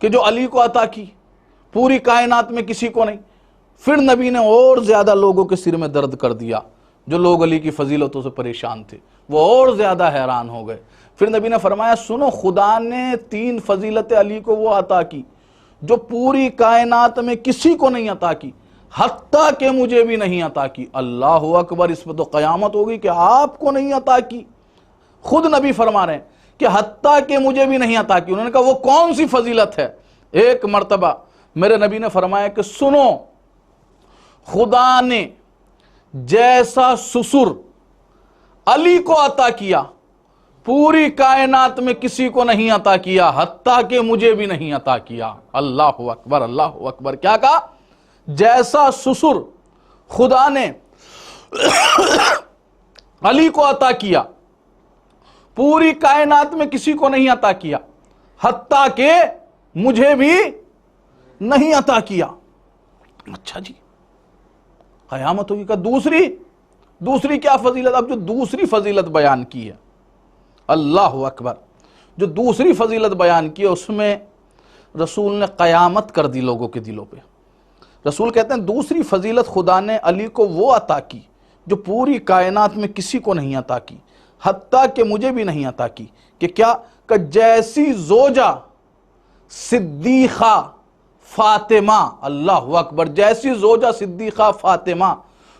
Speaker 5: کہ جو علی کو عطا کی، پوری کائنات میں کسی کو نہیں۔ پھر نبی نے اور زیادہ لوگوں کے سر میں درد کر دیا، جو لوگ علی کی فضیلتوں سے پریشان تھے، وہ اور زیادہ حیران ہو گئے۔ پھر نبی نے فرمایا سنو، خدا نے 3 فضیلت علی کو وہ عطا کی جو پوری کائنات میں کسی کو نہیں عطا کی، حتیٰ کہ مجھے بھی نہیں عطا کی۔ اللہ اکبر، اس پہ تو قیامت ہوگی کہ آپ کو نہیں عطا کی۔ خود نبی فرما رہے ہیں کہ حتیٰ کہ مجھے بھی نہیں عطا کی۔ انہوں نے کہا وہ کون سی فضیلت ہے؟ ایک مرتبہ میرے نبی نے فرمایا کہ سنو، خدا نے جیسا سسر علی کو عطا کیا پوری کائنات میں کسی کو نہیں عطا کیا، حتیٰ کہ مجھے بھی نہیں عطا کیا۔ اللہ اکبر، اللہ اکبر۔ کیا کہا؟ جیسا سسر خدا نے علی کو عطا کیا پوری کائنات میں کسی کو نہیں عطا کیا، حتیٰ کہ مجھے بھی نہیں عطا کیا۔ اچھا جی، قیامت ہوگی۔ کا دوسری کیا فضیلت؟ اب جو دوسری فضیلت بیان کی ہے، اللہ اکبر، جو دوسری فضیلت بیان کی ہے اس میں رسول نے قیامت کر دی لوگوں کے دلوں پہ۔ رسول کہتے ہیں دوسری فضیلت خدا نے علی کو وہ عطا کی جو پوری کائنات میں کسی کو نہیں عطا کی، حتیٰ کہ مجھے بھی نہیں عطا کی۔ کہ کیا؟ کہ جیسی زوجہ صدیقہ فاطمہ، اللہ اکبر، جیسی زوجہ صدیقہ فاطمہ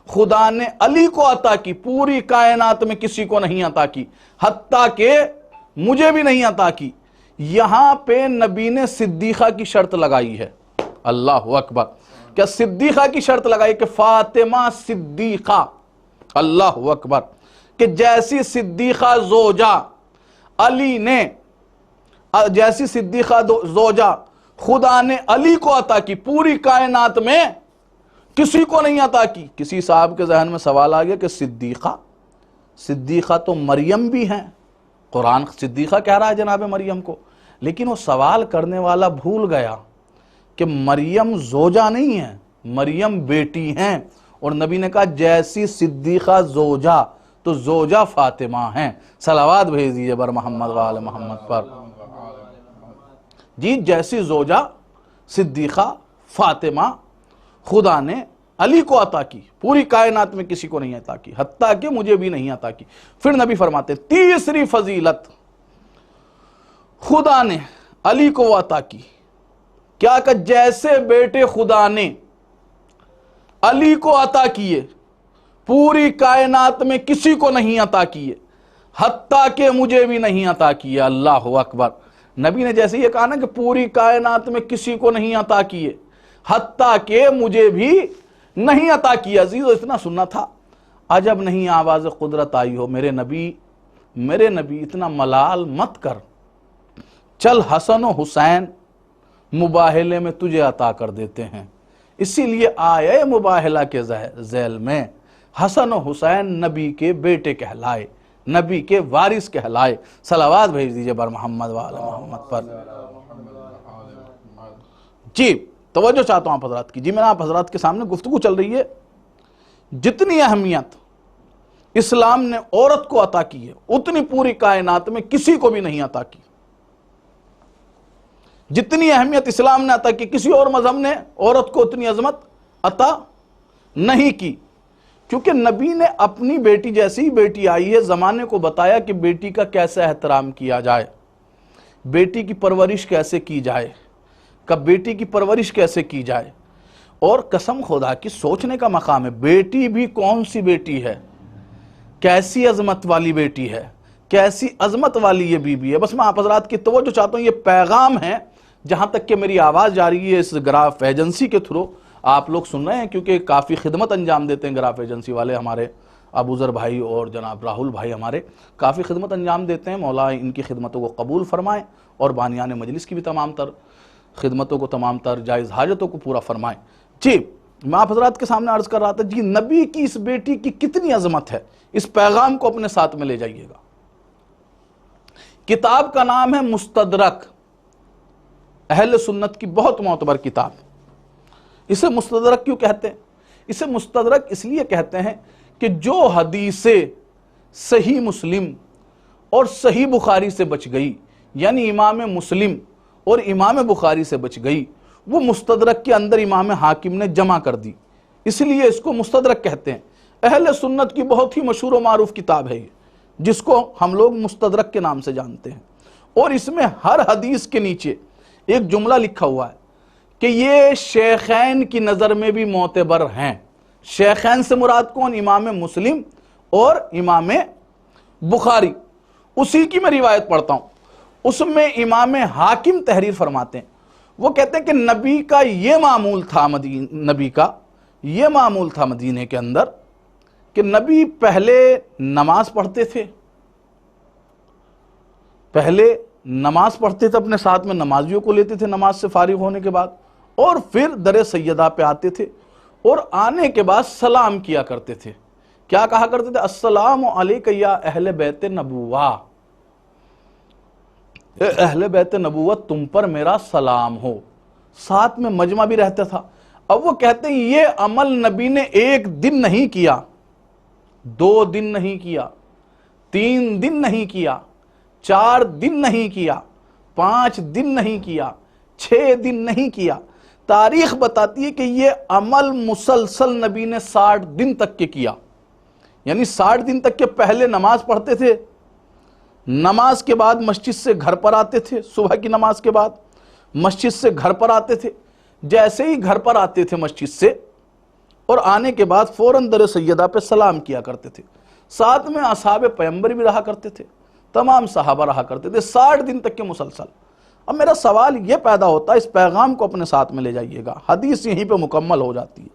Speaker 5: خدا نے علی کو عطا کی پوری کائنات میں کسی کو نہیں عطا کی، حتیٰ کہ مجھے بھی نہیں عطا کی۔ یہاں پہ نبی نے صدیقہ کی شرط لگائی ہے، اللہ اکبر۔ کیا صدیقہ کی شرط لگائی کہ فاطمہ صدیقہ، اللہ اکبر، کہ جیسی صدیقہ زوجہ علی نے، جیسی صدیقہ زوجہ خدا نے علی کو عطا کی پوری کائنات میں کسی کو نہیں عطا کی۔ کسی صاحب کے ذہن میں سوال آ گیا کہ صدیقہ تو مریم بھی ہیں، قرآن صدیقہ کہہ رہا ہے جناب مریم کو، لیکن وہ سوال کرنے والا بھول گیا کہ مریم زوجہ نہیں ہے، مریم بیٹی ہیں۔ اور نبی نے کہا جیسی صدیقہ زوجہ، تو زوجہ فاطمہ ہیں۔ صلوات بھیج دیجئے بر محمد و آل محمد پر۔ جی، جیسی زوجہ صدیقہ فاطمہ خدا نے علی کو عطا کی، پوری کائنات میں کسی کو نہیں عطا کی، حتیٰ کہ مجھے بھی نہیں عطا کی۔ پھر نبی فرماتے تیسری فضیلت خدا نے علی کو وہ عطا کی، کیا کہ جیسے بیٹے خدا نے علی کو عطا کیے پوری کائنات میں کسی کو نہیں عطا کیے، حتیٰ کہ مجھے بھی نہیں عطا کیے۔ اللہ اکبر۔ نبی نے جیسے یہ کہا نا کہ پوری کائنات میں کسی کو نہیں عطا کیے، حتیٰ کہ مجھے بھی نہیں عطا کیا۔ عزیزو، اتنا سننا تھا، عجب نہیں آواز قدرت آئی ہو، میرے نبی اتنا ملال مت کر، چل حسن و حسین مباہلے میں تجھے عطا کر دیتے ہیں۔ اسی لیے آئے مباہلہ کے ذیل میں حسن و حسین نبی کے بیٹے کہلائے، نبی کے وارث کہلائے۔ صلوات بھیج دیجئے بر محمد و آل محمد پر۔ جی، توجہ چاہتا ہوں آپ حضرات کی۔ جی، میں آپ حضرات کے سامنے گفتگو چل رہی ہے، جتنی اہمیت اسلام نے عورت کو عطا کی ہے اتنی پوری کائنات میں کسی کو بھی نہیں عطا کی۔ جتنی اہمیت اسلام نے عطا کی، کسی اور مذہب نے عورت کو اتنی عظمت عطا نہیں کی، کیونکہ نبی نے اپنی بیٹی جیسی ہی بیٹی آئی ہے زمانے کو بتایا کہ بیٹی کا کیسے احترام کیا جائے، بیٹی کی پرورش کیسے کی جائے، کب بیٹی کی پرورش کیسے کی جائے۔ اور قسم خدا کی سوچنے کا مقام ہے، بیٹی بھی کون سی بیٹی ہے، کیسی عظمت والی بیٹی ہے، کیسی عظمت والی یہ بی بی ہے۔ بس میں آپ حضرات کی توجہ چاہتا ہوں، یہ پیغام ہے جہاں تک کہ میری آواز جا رہی ہے اس گراف ایجنسی کے تھرو، آپ لوگ سن رہے ہیں، کیونکہ کافی خدمت انجام دیتے ہیں گراف ایجنسی والے، ہمارے ابوذر بھائی اور جناب راہل بھائی ہمارے کافی خدمت انجام دیتے ہیں۔ مولا ان کی خدمتوں کو قبول فرمائیں اور بانیان مجلس کی بھی تمام تر خدمتوں کو، تمام تر جائز حاجتوں کو پورا فرمائیں۔ جی، میں آپ حضرات کے سامنے عرض کر رہا تھا، جی نبی کی اس بیٹی کی کتنی عظمت ہے، اس پیغام کو اپنے ساتھ میں لے جائیے گا۔ کتاب کا نام ہے مستدرک، اہل سنت کی بہت معتبر کتاب۔ اسے مستدرک کیوں کہتے ہیں؟ اسے مستدرک اس لیے کہتے ہیں کہ جو حدیثیں صحیح مسلم اور صحیح بخاری سے بچ گئی، یعنی امام مسلم اور امام بخاری سے بچ گئی، وہ مستدرک کے اندر امام حاکم نے جمع کر دی، اس لیے اس کو مستدرک کہتے ہیں۔ اہل سنت کی بہت ہی مشہور و معروف کتاب ہے یہ، جس کو ہم لوگ مستدرک کے نام سے جانتے ہیں، اور اس میں ہر حدیث کے نیچے ایک جملہ لکھا ہوا ہے کہ یہ شیخین کی نظر میں بھی معتبر ہیں۔ شیخین سے مراد کون؟ امام مسلم اور امام بخاری۔ اسی کی میں روایت پڑھتا ہوں، اس میں امام حاکم تحریر فرماتے ہیں، وہ کہتے ہیں کہ نبی کا یہ معمول تھا مدینے کے اندر کہ نبی پہلے نماز پڑھتے تھے، اپنے ساتھ میں نمازیوں کو لیتے تھے نماز سے فارغ ہونے کے بعد، اور پھر در سیدہ پہ آتے تھے، اور آنے کے بعد سلام کیا کرتے تھے۔ کیا کہا کرتے تھے؟ السلام علیکم یا اہل بیت نبوہ، اے اہل بیت نبوت تم پر میرا سلام ہو۔ ساتھ میں مجمع بھی رہتا تھا۔ اب وہ کہتے ہیں یہ عمل نبی نے 1 دن نہیں کیا، 2 دن نہیں کیا، 3 دن نہیں کیا، 4 دن نہیں کیا، 5 دن نہیں کیا، 6 دن نہیں کیا۔ تاریخ بتاتی ہے کہ یہ عمل مسلسل نبی نے 60 دن تک کے کیا، یعنی 60 دن تک کے پہلے نماز پڑھتے تھے، نماز کے بعد مسجد سے گھر پر آتے تھے، صبح کی نماز کے بعد مسجد سے گھر پر آتے تھے، جیسے ہی گھر پر آتے تھے مسجد سے، اور آنے کے بعد فوراً در سیدہ پہ سلام کیا کرتے تھے۔ ساتھ میں اصحاب پیغمبر بھی رہا کرتے تھے، تمام صحابہ رہا کرتے تھے، 60 دن تک کے مسلسل۔ اب میرا سوال یہ پیدا ہوتا ہے، اس پیغام کو اپنے ساتھ میں لے جائیے گا، حدیث یہیں پہ مکمل ہو جاتی ہے۔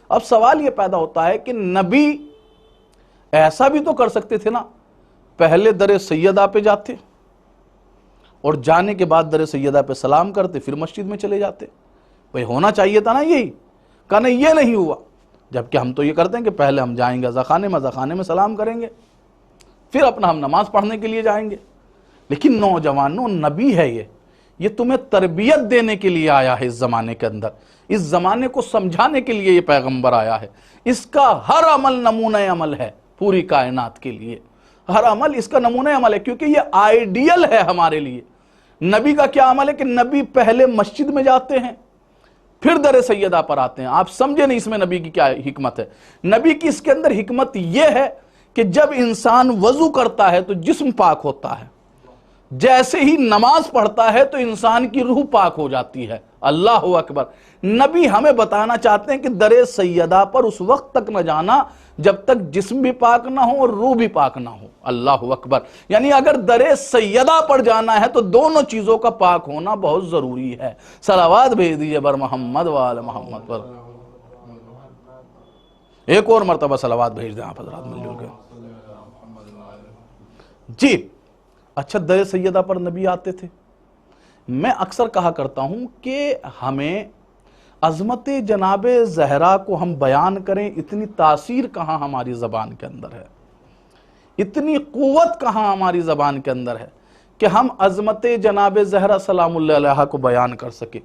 Speaker 5: اب سوال یہ پیدا ہوتا ہے کہ نبی ایسا بھی تو کر سکتے تھے نا، پہلے در سیدہ پہ جاتے اور جانے کے بعد در سیدہ پہ سلام کرتے، پھر مسجد میں چلے جاتے۔ بھئی ہونا چاہیے تھا نا یہی، کہا نہیں یہ نہیں ہوا، جبکہ ہم تو یہ کرتے ہیں کہ پہلے ہم جائیں گے ذخانے میں سلام کریں گے، پھر اپنا ہم نماز پڑھنے کے لیے جائیں گے۔ لیکن نوجوانوں، نبی ہے یہ تمہیں تربیت دینے کے لیے آیا ہے، اس زمانے کے اندر، اس زمانے کو سمجھانے کے لیے یہ پیغمبر آیا ہے۔ اس کا ہر عمل نمونہ عمل ہے پوری کائنات کے لیے، ہر عمل اس کا نمونہ عمل ہے، کیونکہ یہ آئیڈیل ہے ہمارے لیے۔ نبی کا کیا عمل ہے کہ نبی پہلے مسجد میں جاتے ہیں، پھر در سیدہ پر آتے ہیں۔ آپ سمجھے نہیں اس میں نبی کی کیا حکمت ہے؟ نبی کی اس کے اندر حکمت یہ ہے کہ جب انسان وضو کرتا ہے تو جسم پاک ہوتا ہے، جیسے ہی نماز پڑھتا ہے تو انسان کی روح پاک ہو جاتی ہے۔ اللہ اکبر۔ نبی ہمیں بتانا چاہتے ہیں کہ در سیدہ پر اس وقت تک نہ جانا جب تک جسم بھی پاک نہ ہو اور روح بھی پاک نہ ہو۔ اللہ اکبر۔ یعنی اگر در سیدہ پر جانا ہے تو دونوں چیزوں کا پاک ہونا بہت ضروری ہے۔ صلوات بھیج دیجئے بر محمد وآل محمد پر۔ ایک اور مرتبہ صلوات بھیج دیں آپ حضرات مل جل کے۔ جی اچھا، در سیدہ پر نبی آتے تھے۔ میں اکثر کہا کرتا ہوں کہ ہمیں عظمت جناب زہرا کو ہم بیان کریں، اتنی تاثیر کہاں ہماری زبان کے اندر ہے، اتنی قوت کہاں ہماری زبان کے اندر ہے کہ ہم عظمت جناب زہرا سلام اللہ علیہا کو بیان کر سکے۔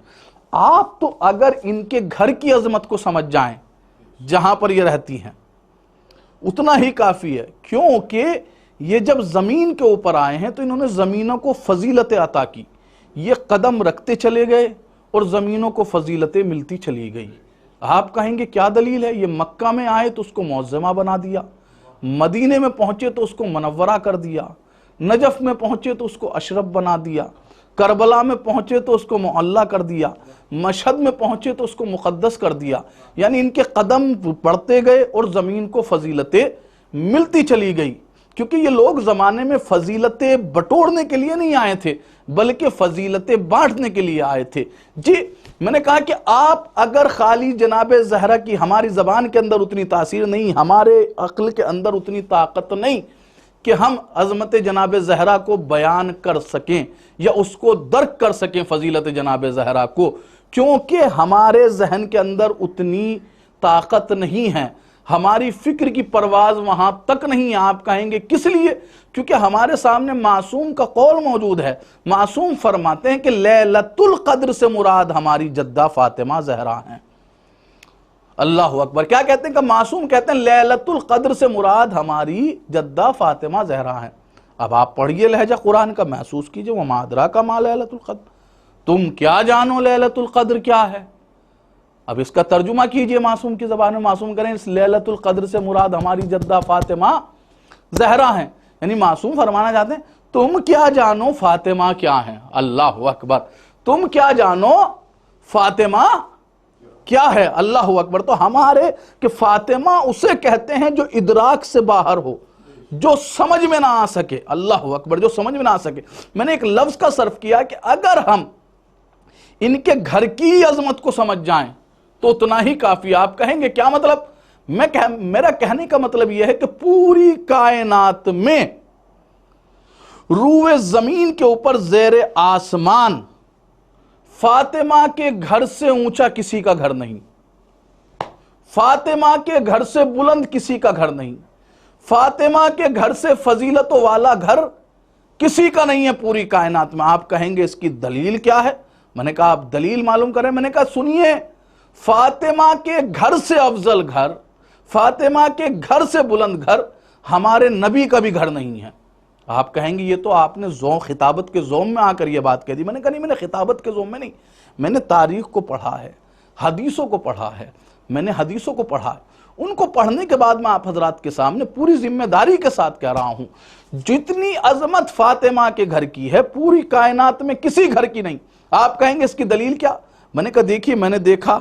Speaker 5: آپ تو اگر ان کے گھر کی عظمت کو سمجھ جائیں جہاں پر یہ رہتی ہیں اتنا ہی کافی ہے، کیونکہ یہ جب زمین کے اوپر آئے ہیں تو انہوں نے زمینوں کو فضیلت عطا کی، یہ قدم رکھتے چلے گئے اور زمینوں کو فضیلتیں ملتی چلی گئی۔ آپ کہیں گے کیا دلیل ہے؟ یہ مکہ میں آئے تو اس کو معظمہ بنا دیا، مدینے میں پہنچے تو اس کو منورہ کر دیا، نجف میں پہنچے تو اس کو اشرف بنا دیا، کربلا میں پہنچے تو اس کو معلیٰ کر دیا، مشہد میں پہنچے تو اس کو مقدس کر دیا۔ یعنی ان کے قدم بڑھتے گئے اور زمین کو فضیلتیں ملتی چلی گئی، کیونکہ یہ لوگ زمانے میں فضیلتیں بٹورنے کے لیے نہیں آئے تھے بلکہ فضیلتیں بانٹنے کے لیے آئے تھے۔ جی میں نے کہا کہ آپ اگر خالی جناب زہرا کی ہماری زبان کے اندر اتنی تاثیر نہیں، ہمارے عقل کے اندر اتنی طاقت نہیں کہ ہم عظمت جناب زہرا کو بیان کر سکیں یا اس کو درک کر سکیں فضیلت جناب زہرا کو، کیونکہ ہمارے ذہن کے اندر اتنی طاقت نہیں ہے، ہماری فکر کی پرواز وہاں تک نہیں ہے۔ آپ کہیں گے کس لیے؟ کیونکہ ہمارے سامنے معصوم کا قول موجود ہے۔ معصوم فرماتے ہیں کہ لیلۃ القدر سے مراد ہماری جدہ فاطمہ زہرا ہیں۔ اللہ اکبر۔ کیا کہتے ہیں کہ معصوم کہتے ہیں لیلۃ القدر سے مراد ہماری جدہ فاطمہ زہرا ہیں۔ اب آپ پڑھیے لہجہ قرآن کا، محسوس کیجئے وما ادراک ما لیلۃ القدر، تم کیا جانو لیلۃ القدر کیا ہے؟ اب اس کا ترجمہ کیجئے معصوم کی زبان میں، معصوم کریں اس لیلۃ القدر سے مراد ہماری جدہ فاطمہ زہرا ہیں، یعنی معصوم فرمانا چاہتے ہیں تم کیا جانو فاطمہ کیا ہیں؟ اللہ اکبر، تم کیا جانو فاطمہ کیا ہے؟ اللہ اکبر۔ تو ہمارے کہ فاطمہ اسے کہتے ہیں جو ادراک سے باہر ہو، جو سمجھ میں نہ آ سکے، اللہ اکبر، جو سمجھ میں نہ آ سکے۔ میں نے ایک لفظ کا صرف کیا کہ اگر ہم ان کے گھر کی عظمت کو سمجھ جائیں تو اتنا ہی کافی۔ آپ کہیں گے کیا مطلب؟ میرا کہنے کا مطلب یہ ہے کہ پوری کائنات میں روئے زمین کے اوپر زیر آسمان فاطمہ کے گھر سے اونچا کسی کا گھر نہیں، فاطمہ کے گھر سے بلند کسی کا گھر نہیں، فاطمہ کے گھر سے فضیلتوں والا گھر کسی کا نہیں ہے پوری کائنات میں۔ آپ کہیں گے اس کی دلیل کیا ہے؟ میں نے کہا آپ دلیل معلوم کریں۔ میں نے کہا سنیے، فاطمہ کے گھر سے افضل گھر، فاطمہ کے گھر سے بلند گھر ہمارے نبی کا بھی گھر نہیں ہے۔ آپ کہیں گے یہ تو آپ نے خطابت کے زوم میں آ کر یہ بات کہہ دی۔ میں نے کہا نہیں، میں نے خطابت کے زوم میں نہیں، میں نے تاریخ کو پڑھا ہے، حدیثوں کو پڑھا ہے، میں نے حدیثوں کو پڑھا ہے۔ ان کو پڑھنے کے بعد میں آپ حضرات کے سامنے پوری ذمہ داری کے ساتھ کہہ رہا ہوں، جتنی عظمت فاطمہ کے گھر کی ہے پوری کائنات میں کسی گھر کی نہیں۔ آپ کہیں گے اس کی دلیل کیا؟ میں نے کہا دیکھیے، میں نے دیکھا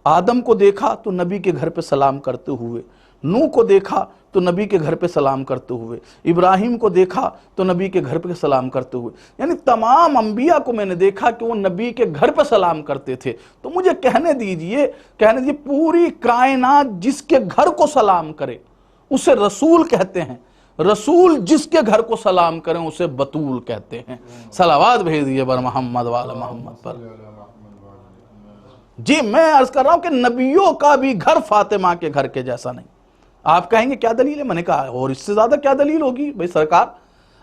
Speaker 5: آدم کو دیکھا تو نبی کے گھر پہ سلام کرتے ہوئے، نوح کو دیکھا تو نبی کے گھر پہ سلام کرتے ہوئے، ابراہیم کو دیکھا تو نبی کے گھر پہ سلام کرتے ہوئے، یعنی تمام انبیاء کو میں نے دیکھا کہ وہ نبی کے گھر پہ سلام کرتے تھے۔ تو مجھے کہنے دیجئے پوری کائنات جس کے گھر کو سلام کرے اسے رسول کہتے ہیں، رسول جس کے گھر کو سلام کریں اسے بطول کہتے ہیں۔ صلوات بھیج دیجئے بر محمد وعلی محمد پر۔ جی میں عرض کر رہا ہوں کہ نبیوں کا بھی گھر فاطمہ کے گھر کے جیسا نہیں۔ آپ کہیں گے کیا دلیل ہے؟ میں نے کہا اور اس سے زیادہ کیا دلیل ہوگی بھائی سرکار؟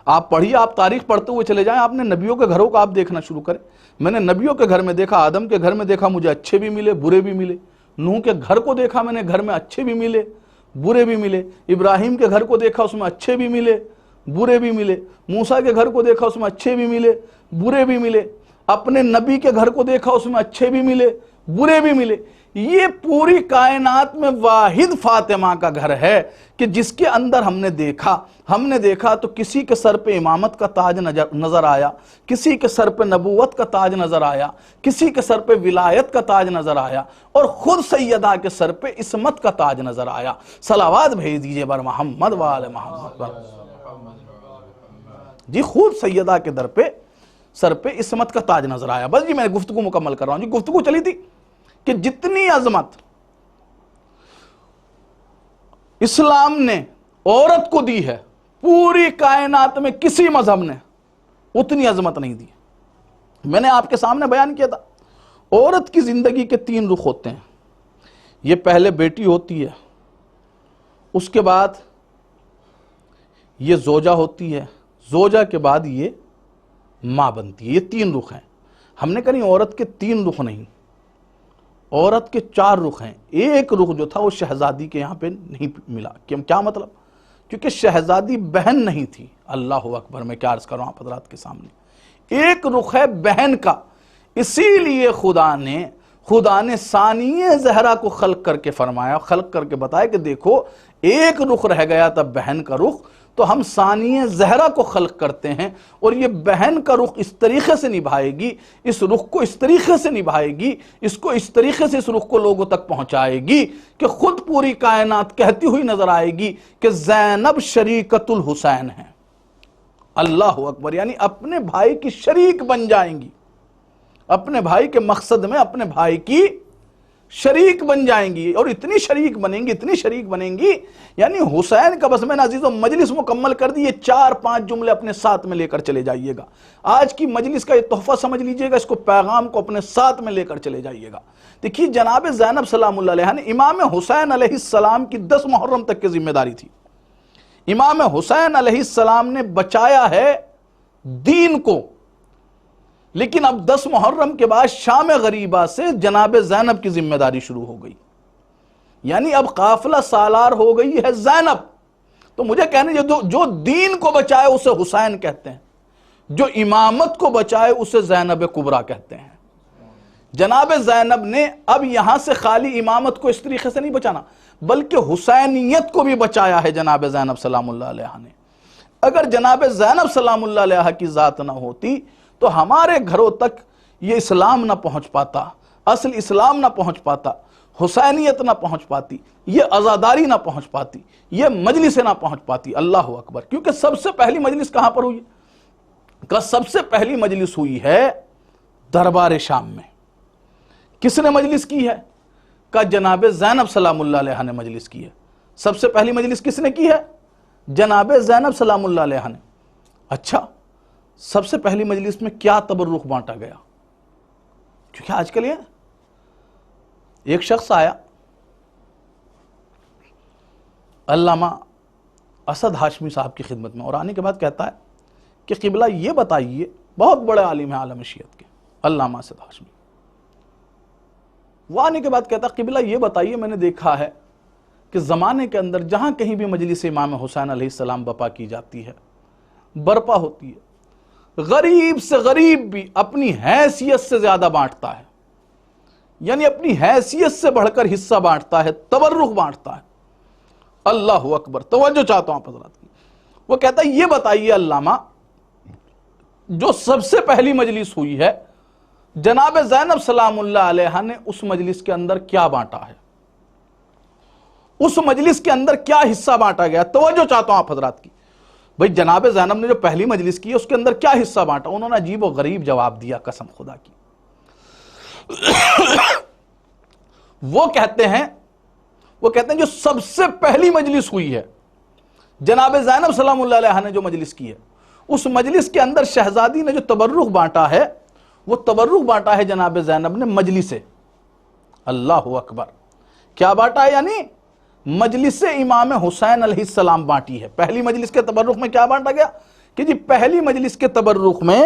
Speaker 5: آپ پڑھیے، آپ تاریخ پڑھتے ہوئے چلے جائیں، آپ نے نبیوں کے گھروں کو آپ دیکھنا شروع کریں۔ میں نے نبیوں کے گھر میں دیکھا، آدم کے گھر میں دیکھا، مجھے اچھے بھی ملے برے بھی ملے۔ نوح کے گھر کو دیکھا میں نے، گھر میں اچھے بھی ملے برے بھی ملے۔ ابراہیم کے گھر کو دیکھا، اس میں اچھے بھی ملے برے بھی ملے۔ موسیٰ کے گھر کو دیکھا، اس میں اچھے بھی ملے برے بھی ملے۔ اپنے نبی کے گھر کو دیکھا، اس میں اچھے بھی ملے برے بھی ملے۔ یہ پوری کائنات میں واحد فاطمہ کا گھر ہے کہ جس کے اندر ہم نے دیکھا تو کسی کے سر پہ امامت کا تاج نظر آیا، کسی کے سر پہ نبوت کا تاج نظر آیا، کسی کے سر پہ ولایت کا تاج نظر آیا، اور خود سیدہ کے سر پہ عصمت کا تاج نظر آیا۔ صلوات بھیج دیجئے بر محمد وآل محمد پر۔ جی خود سیدہ کے در پہ سر پہ عصمت کا تاج نظر آیا۔ بس جی میں گفتگو مکمل کر رہا ہوں۔ جی گفتگو چلی تھی کہ جتنی عظمت اسلام نے عورت کو دی ہے پوری کائنات میں کسی مذہب نے اتنی عظمت نہیں دی۔ میں نے آپ کے سامنے بیان کیا تھا عورت کی زندگی کے 3 رخ ہوتے ہیں۔ یہ پہلے بیٹی ہوتی ہے، اس کے بعد یہ زوجہ ہوتی ہے، زوجہ کے بعد یہ ماں بنتی ہے۔ یہ 3 رخ ہیں۔ ہم نے کہا نہیں عورت کے 3 رخ نہیں، عورت کے 4 رخ ہیں۔ ایک رخ جو تھا وہ شہزادی کے یہاں پہ نہیں ملا۔ کیا مطلب؟ کیونکہ شہزادی بہن نہیں تھی۔ اللہ اکبر، میں کیا عرض کر رہا ہوں آپ حضرات کے سامنے، ایک رخ ہے بہن کا۔ اسی لیے خدا نے ثانیہ زہرا کو خلق کر کے فرمایا، خلق کر کے بتایا کہ دیکھو ایک رخ رہ گیا تھا بہن کا رخ، تو ہم ثانیہ زہرا کو خلق کرتے ہیں، اور یہ بہن کا رخ اس طریقے سے نبھائے گی، اس رخ کو اس طریقے سے نبھائے گی، اس کو اس طریقے سے اس رخ کو لوگوں تک پہنچائے گی کہ خود پوری کائنات کہتی ہوئی نظر آئے گی کہ زینب شریکت الحسین ہے۔ اللہ اکبر، یعنی اپنے بھائی کی شریک بن جائیں گی، اپنے بھائی کے مقصد میں اپنے بھائی کی شریک بن جائیں گی، اور اتنی شریک بنیں گی یعنی حسین کا، بس میں نے عزیزوں مجلس مکمل کر دی، یہ 4-5 جملے اپنے ساتھ میں لے کر چلے جائیے گا۔ آج کی مجلس کا یہ تحفہ سمجھ لیجئے گا، اس کو پیغام کو اپنے ساتھ میں لے کر چلے جائیے گا۔ دیکھیے جناب زینب سلام اللہ علیہ نے امام حسین علیہ السلام کی 10 محرم تک کی ذمہ داری تھی۔ امام حسین علیہ السلام نے بچایا ہے دین کو، لیکن اب 10 محرم کے بعد شام غریبہ سے جناب زینب کی ذمہ داری شروع ہو گئی، یعنی اب قافلہ سالار ہو گئی ہے زینب۔ تو مجھے کہنے جو دین کو بچائے اسے حسین کہتے ہیں، جو امامت کو بچائے اسے زینب کبریٰ کہتے ہیں۔ جناب زینب نے اب یہاں سے خالی امامت کو اس طریقے سے نہیں بچانا بلکہ حسینیت کو بھی بچایا ہے جناب زینب سلام اللہ علیہ نے۔ اگر جناب زینب سلام اللہ علیہ کی ذات نہ ہوتی تو ہمارے گھروں تک یہ اسلام نہ پہنچ پاتا، اصل اسلام نہ پہنچ پاتا، حسینیت نہ پہنچ پاتی، یہ عزاداری نہ پہنچ پاتی، یہ مجلس نہ پہنچ پاتی۔ اللہ اکبر۔ کیونکہ سب سے پہلی مجلس کہاں پر ہوئی؟ کہ سب سے پہلی مجلس ہوئی ہے دربار شام میں۔ کس نے مجلس کی ہے؟ کہ جناب زینب سلام اللہ علیہ نے مجلس کی ہے۔ سب سے پہلی مجلس کس نے کی ہے؟ جناب زینب سلام اللہ علیہ نے۔ اچھا، سب سے پہلی مجلس میں کیا تبرک بانٹا گیا؟ کیونکہ آج کل یہ ایک شخص آیا، علامہ اسد ہاشمی صاحب کی خدمت میں، اور آنے کے بعد کہتا ہے کہ قبلہ یہ بتائیے، بہت بڑے عالم ہیں عالم شیعت کے علامہ اسد ہاشمی، وہ آنے کے بعد کہتا ہے قبلہ یہ بتائیے، میں نے دیکھا ہے کہ زمانے کے اندر جہاں کہیں بھی مجلس امام حسین علیہ السلام برپا کی جاتی ہے، برپا ہوتی ہے، غریب سے غریب بھی اپنی حیثیت سے زیادہ بانٹتا ہے، یعنی اپنی حیثیت سے بڑھ کر حصہ بانٹتا ہے، تبرک بانٹتا ہے۔ اللہ اکبر۔ توجہ چاہتا ہوں آپ حضرات کی۔ وہ کہتا ہے یہ بتائیے علامہ، جو سب سے پہلی مجلس ہوئی ہے جناب زینب سلام اللہ علیہ نے اس مجلس کے اندر کیا بانٹا ہے؟ اس مجلس کے اندر کیا حصہ بانٹا گیا؟ توجہ چاہتا ہوں آپ حضرات کی۔ بھئی جناب زینب نے جو پہلی مجلس کی ہے اس کے اندر کیا حصہ بانٹا؟ انہوں نے عجیب و غریب جواب دیا، قسم خدا کی۔ وہ کہتے ہیں جو سب سے پہلی مجلس ہوئی ہے جناب زینب سلام اللہ علیہ نے جو مجلس کی ہے، اس مجلس کے اندر شہزادی نے جو تبرک بانٹا ہے وہ تبرک بانٹا ہے جناب زینب نے مجلس سے۔ اللہ اکبر۔ کیا بانٹا ہے؟ یعنی مجلس امام حسین علیہ السلام بانٹی ہے۔ پہلی مجلس کے تبرک میں کیا بانٹا گیا؟ کہ جی پہلی مجلس کے تبرک میں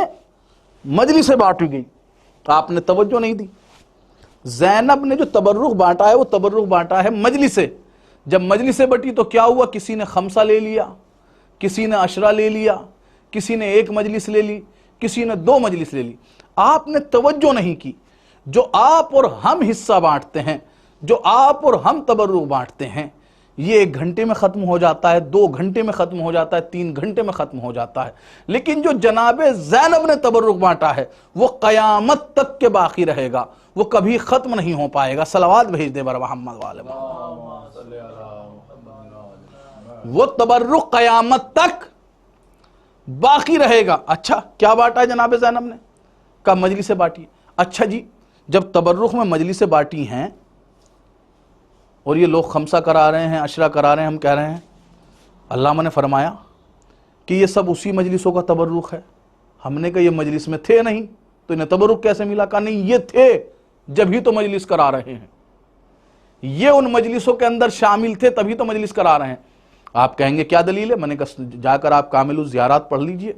Speaker 5: مجلس بانٹی گئی، آپ نے توجہ نہیں دی۔ زینب نے جو تبرک بانٹا ہے وہ تبرک بانٹا ہے مجلس سے۔ جب مجلس بٹی تو کیا ہوا؟ کسی نے خمسہ لے لیا، کسی نے عشرہ لے لیا، کسی نے ایک مجلس لے لی، کسی نے دو مجلس لے لی۔ آپ نے توجہ نہیں کی۔ جو آپ اور ہم حصہ بانٹتے ہیں، جو آپ اور ہم تبرک بانٹتے ہیں، یہ 1 گھنٹے میں ختم ہو جاتا ہے، 2 گھنٹے میں ختم ہو جاتا ہے، 3 گھنٹے میں ختم ہو جاتا ہے۔ لیکن جو جناب زینب نے تبرک بانٹا ہے وہ قیامت تک کے باقی رہے گا، وہ کبھی ختم نہیں ہو پائے گا۔ صلوات بھیج دے بر محمد والے محمد۔ وہ تبرک قیامت تک باقی رہے گا۔ اچھا، کیا بانٹا ہے جناب زینب نے؟ کا مجلس بانٹی۔ اچھا جی، جب تبرک میں مجلس بانٹی ہیں اور یہ لوگ خمسہ کرا رہے ہیں، عشرہ کرا رہے ہیں، ہم کہہ رہے ہیں علامہ نے فرمایا کہ یہ سب اسی مجلسوں کا تبرک ہے۔ ہم نے کہا یہ مجلس میں تھے نہیں تو انہیں تبرک کیسے ملا؟ کہا نہیں، یہ تھے جب ہی تو مجلس کرا رہے ہیں، یہ ان مجلسوں کے اندر شامل تھے تبھی تو مجلس کرا رہے ہیں۔ آپ کہیں گے کیا دلیل ہے؟ میں نے کہا جا کر آپ کامل الزیارات پڑھ لیجئے،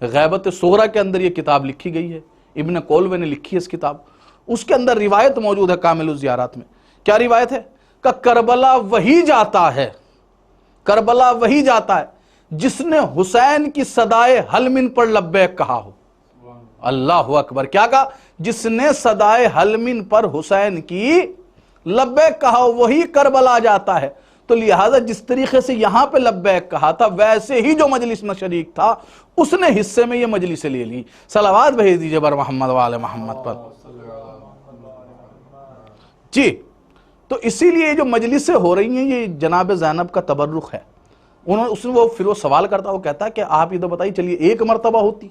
Speaker 5: غیبت صغریٰ کے اندر یہ کتاب لکھی گئی ہے، ابن کولوے نے لکھی ہے اس کتاب، اس کے اندر روایت موجود ہے کامل الزیارات میں۔ کیا روایت ہے؟ کہ کربلا وہی جاتا ہے، کربلا وہی جاتا ہے جس نے حسین کی صدائے حل من پر لبیک کہا ہو۔ اللہ اکبر۔ کیا کہا؟ جس نے صدائے حل من پر حسین کی لبیک کہا ہو وہی کربلا جاتا ہے۔ تو لہٰذا جس طریقے سے یہاں پہ لبیک کہا تھا ویسے ہی جو مجلس میں شریک تھا اس نے حصے میں یہ مجلس لے لی۔ صلوات بھیج دیجئے بر محمد وآل محمد پر۔ جی، تو اسی لیے جو مجلسیں ہو رہی ہیں یہ جناب زینب کا تبرک ہے۔ پھر وہ سوال کرتا، وہ کہتا ہے کہ آپ یہ تو بتائیے، چلیے ایک مرتبہ ہوتی،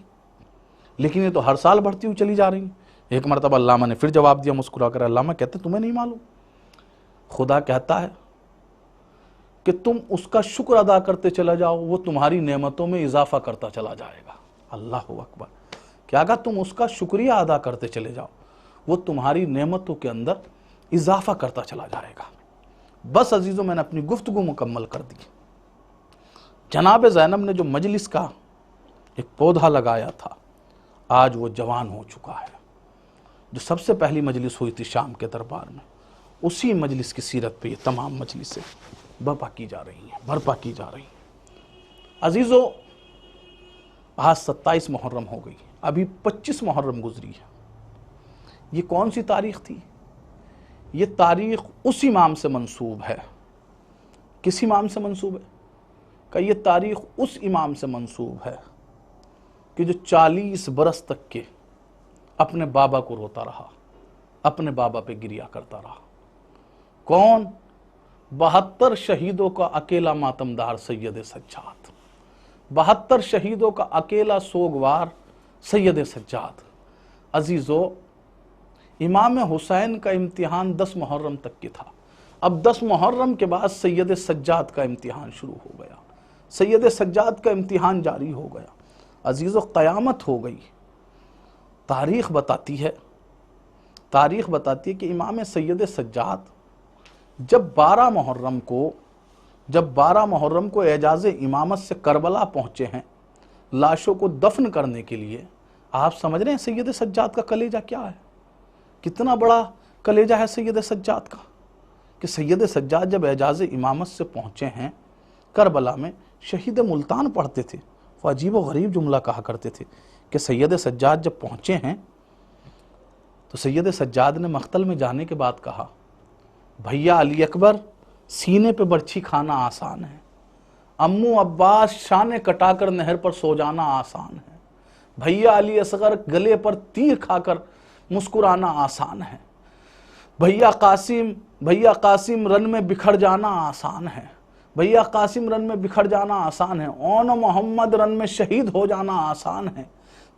Speaker 5: لیکن یہ تو ہر سال بڑھتی ہوئی چلی جا رہی ہیں۔ ایک مرتبہ علامہ نے پھر جواب دیا مسکرا کر۔ علامہ کہتے تمہیں نہیں معلوم؟ خدا کہتا ہے کہ تم اس کا شکر ادا کرتے چلا جاؤ، وہ تمہاری نعمتوں میں اضافہ کرتا چلا جائے گا۔ اللہ اکبر۔ کیا کہا؟ تم اس کا شکریہ ادا کرتے چلے جاؤ، وہ تمہاری نعمتوں کے اندر اضافہ کرتا چلا جائے گا۔ بس عزیزوں، میں نے اپنی گفتگو مکمل کر دی۔ جناب زینب نے جو مجلس کا ایک پودا لگایا تھا آج وہ جوان ہو چکا ہے۔ جو سب سے پہلی مجلس ہوئی تھی شام کے دربار میں، اسی مجلس کی سیرت پہ یہ تمام مجلسیں برپا کی جا رہی ہیں، برپا کی جا رہی ہیں۔ عزیزو، آج 27 محرم ہو گئی، ابھی 25 محرم گزری ہے۔ یہ کون سی تاریخ تھی؟ یہ تاریخ اس امام سے منسوب ہے۔ کس امام سے منسوب ہے؟ کہ یہ تاریخ اس امام سے منسوب ہے کہ جو 40 برس تک کے اپنے بابا کو روتا رہا، اپنے بابا پہ گریا کرتا رہا۔ کون؟ 72 شہیدوں کا اکیلا ماتمدار سید سجاد، 72 شہیدوں کا اکیلا سوگوار سید سجاد۔ عزیزو، امام حسین کا امتحان 10 محرم تک کی تھا، اب 10 محرم کے بعد سید سجاد کا امتحان شروع ہو گیا، سید سجاد کا امتحان جاری ہو گیا۔ عزیزو، قیامت ہو گئی۔ تاریخ بتاتی ہے کہ امام سید سجاد جب 12 محرم کو اعجاز امامت سے کربلا پہنچے ہیں لاشوں کو دفن کرنے کے لیے، آپ سمجھ رہے ہیں سید سجاد کا کلیجہ کیا ہے؟ کتنا بڑا کلیجہ ہے سید سجاد کا، کہ سید سجاد جب اعجاز امامت سے پہنچے ہیں کربلا میں، شہید ملتان پڑھتے تھے، وہ عجیب و غریب جملہ کہا کرتے تھے کہ سید سجاد جب پہنچے ہیں تو سید سجاد نے مقتل میں جانے کے بعد کہا، بھیا علی اکبر سینے پہ برچھی کھانا آسان ہے، امو عباس شانے کٹا کر نہر پر سو جانا آسان ہے، بھیا علی اصغر گلے پر تیر کھا کر مسکرانا آسان ہے، بھیا قاسم رن میں بکھر جانا آسان ہے، بھیا قاسم رن میں بکھر جانا آسان ہے، اون محمد رن میں شہید ہو جانا آسان ہے۔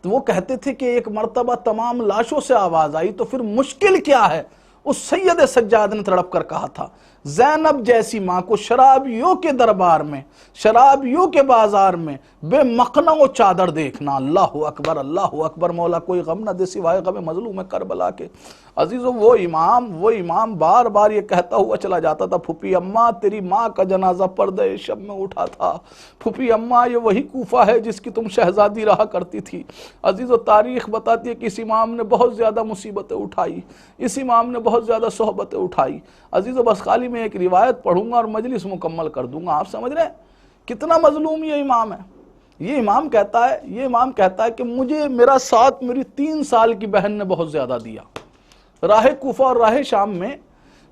Speaker 5: تو وہ کہتے تھے کہ ایک مرتبہ تمام لاشوں سے آواز آئی تو پھر مشکل کیا ہے؟ اس سید سجاد نے تڑپ کر کہا تھا، زینب جیسی ماں کو شرابیوں کے دربار میں، شرابیوں کے بازار میں بے مقنع و چادر دیکھنا۔ اللہ اکبر، مولا کوئی غم نہ دے سوائے غم مظلوم کربلا کے۔ عزیزو، وہ امام بار بار یہ کہتا ہوا چلا جاتا تھا، پھوپھی اماں تیری ماں کا جنازہ پردے شب میں اٹھا تھا، پھوپھی اماں یہ وہی کوفہ ہے جس کی تم شہزادی رہا کرتی تھی۔ عزیزو، تاریخ بتاتی ہے کہ اس امام نے بہت زیادہ مصیبتیں اٹھائی، اس امام نے بہت زیادہ صحبتیں اٹھائی۔ عزیزو، بس خالی میں ایک روایت پڑھوں گا اور مجلس مکمل کر دوں گا۔ آپ سمجھ رہے ہیں کتنا مظلوم یہ امام ہے؟ یہ امام کہتا ہے کہ مجھے میرا ساتھ میری 3 سال کی بہن نے بہت زیادہ دیا، راہ کوفہ اور راہ شام میں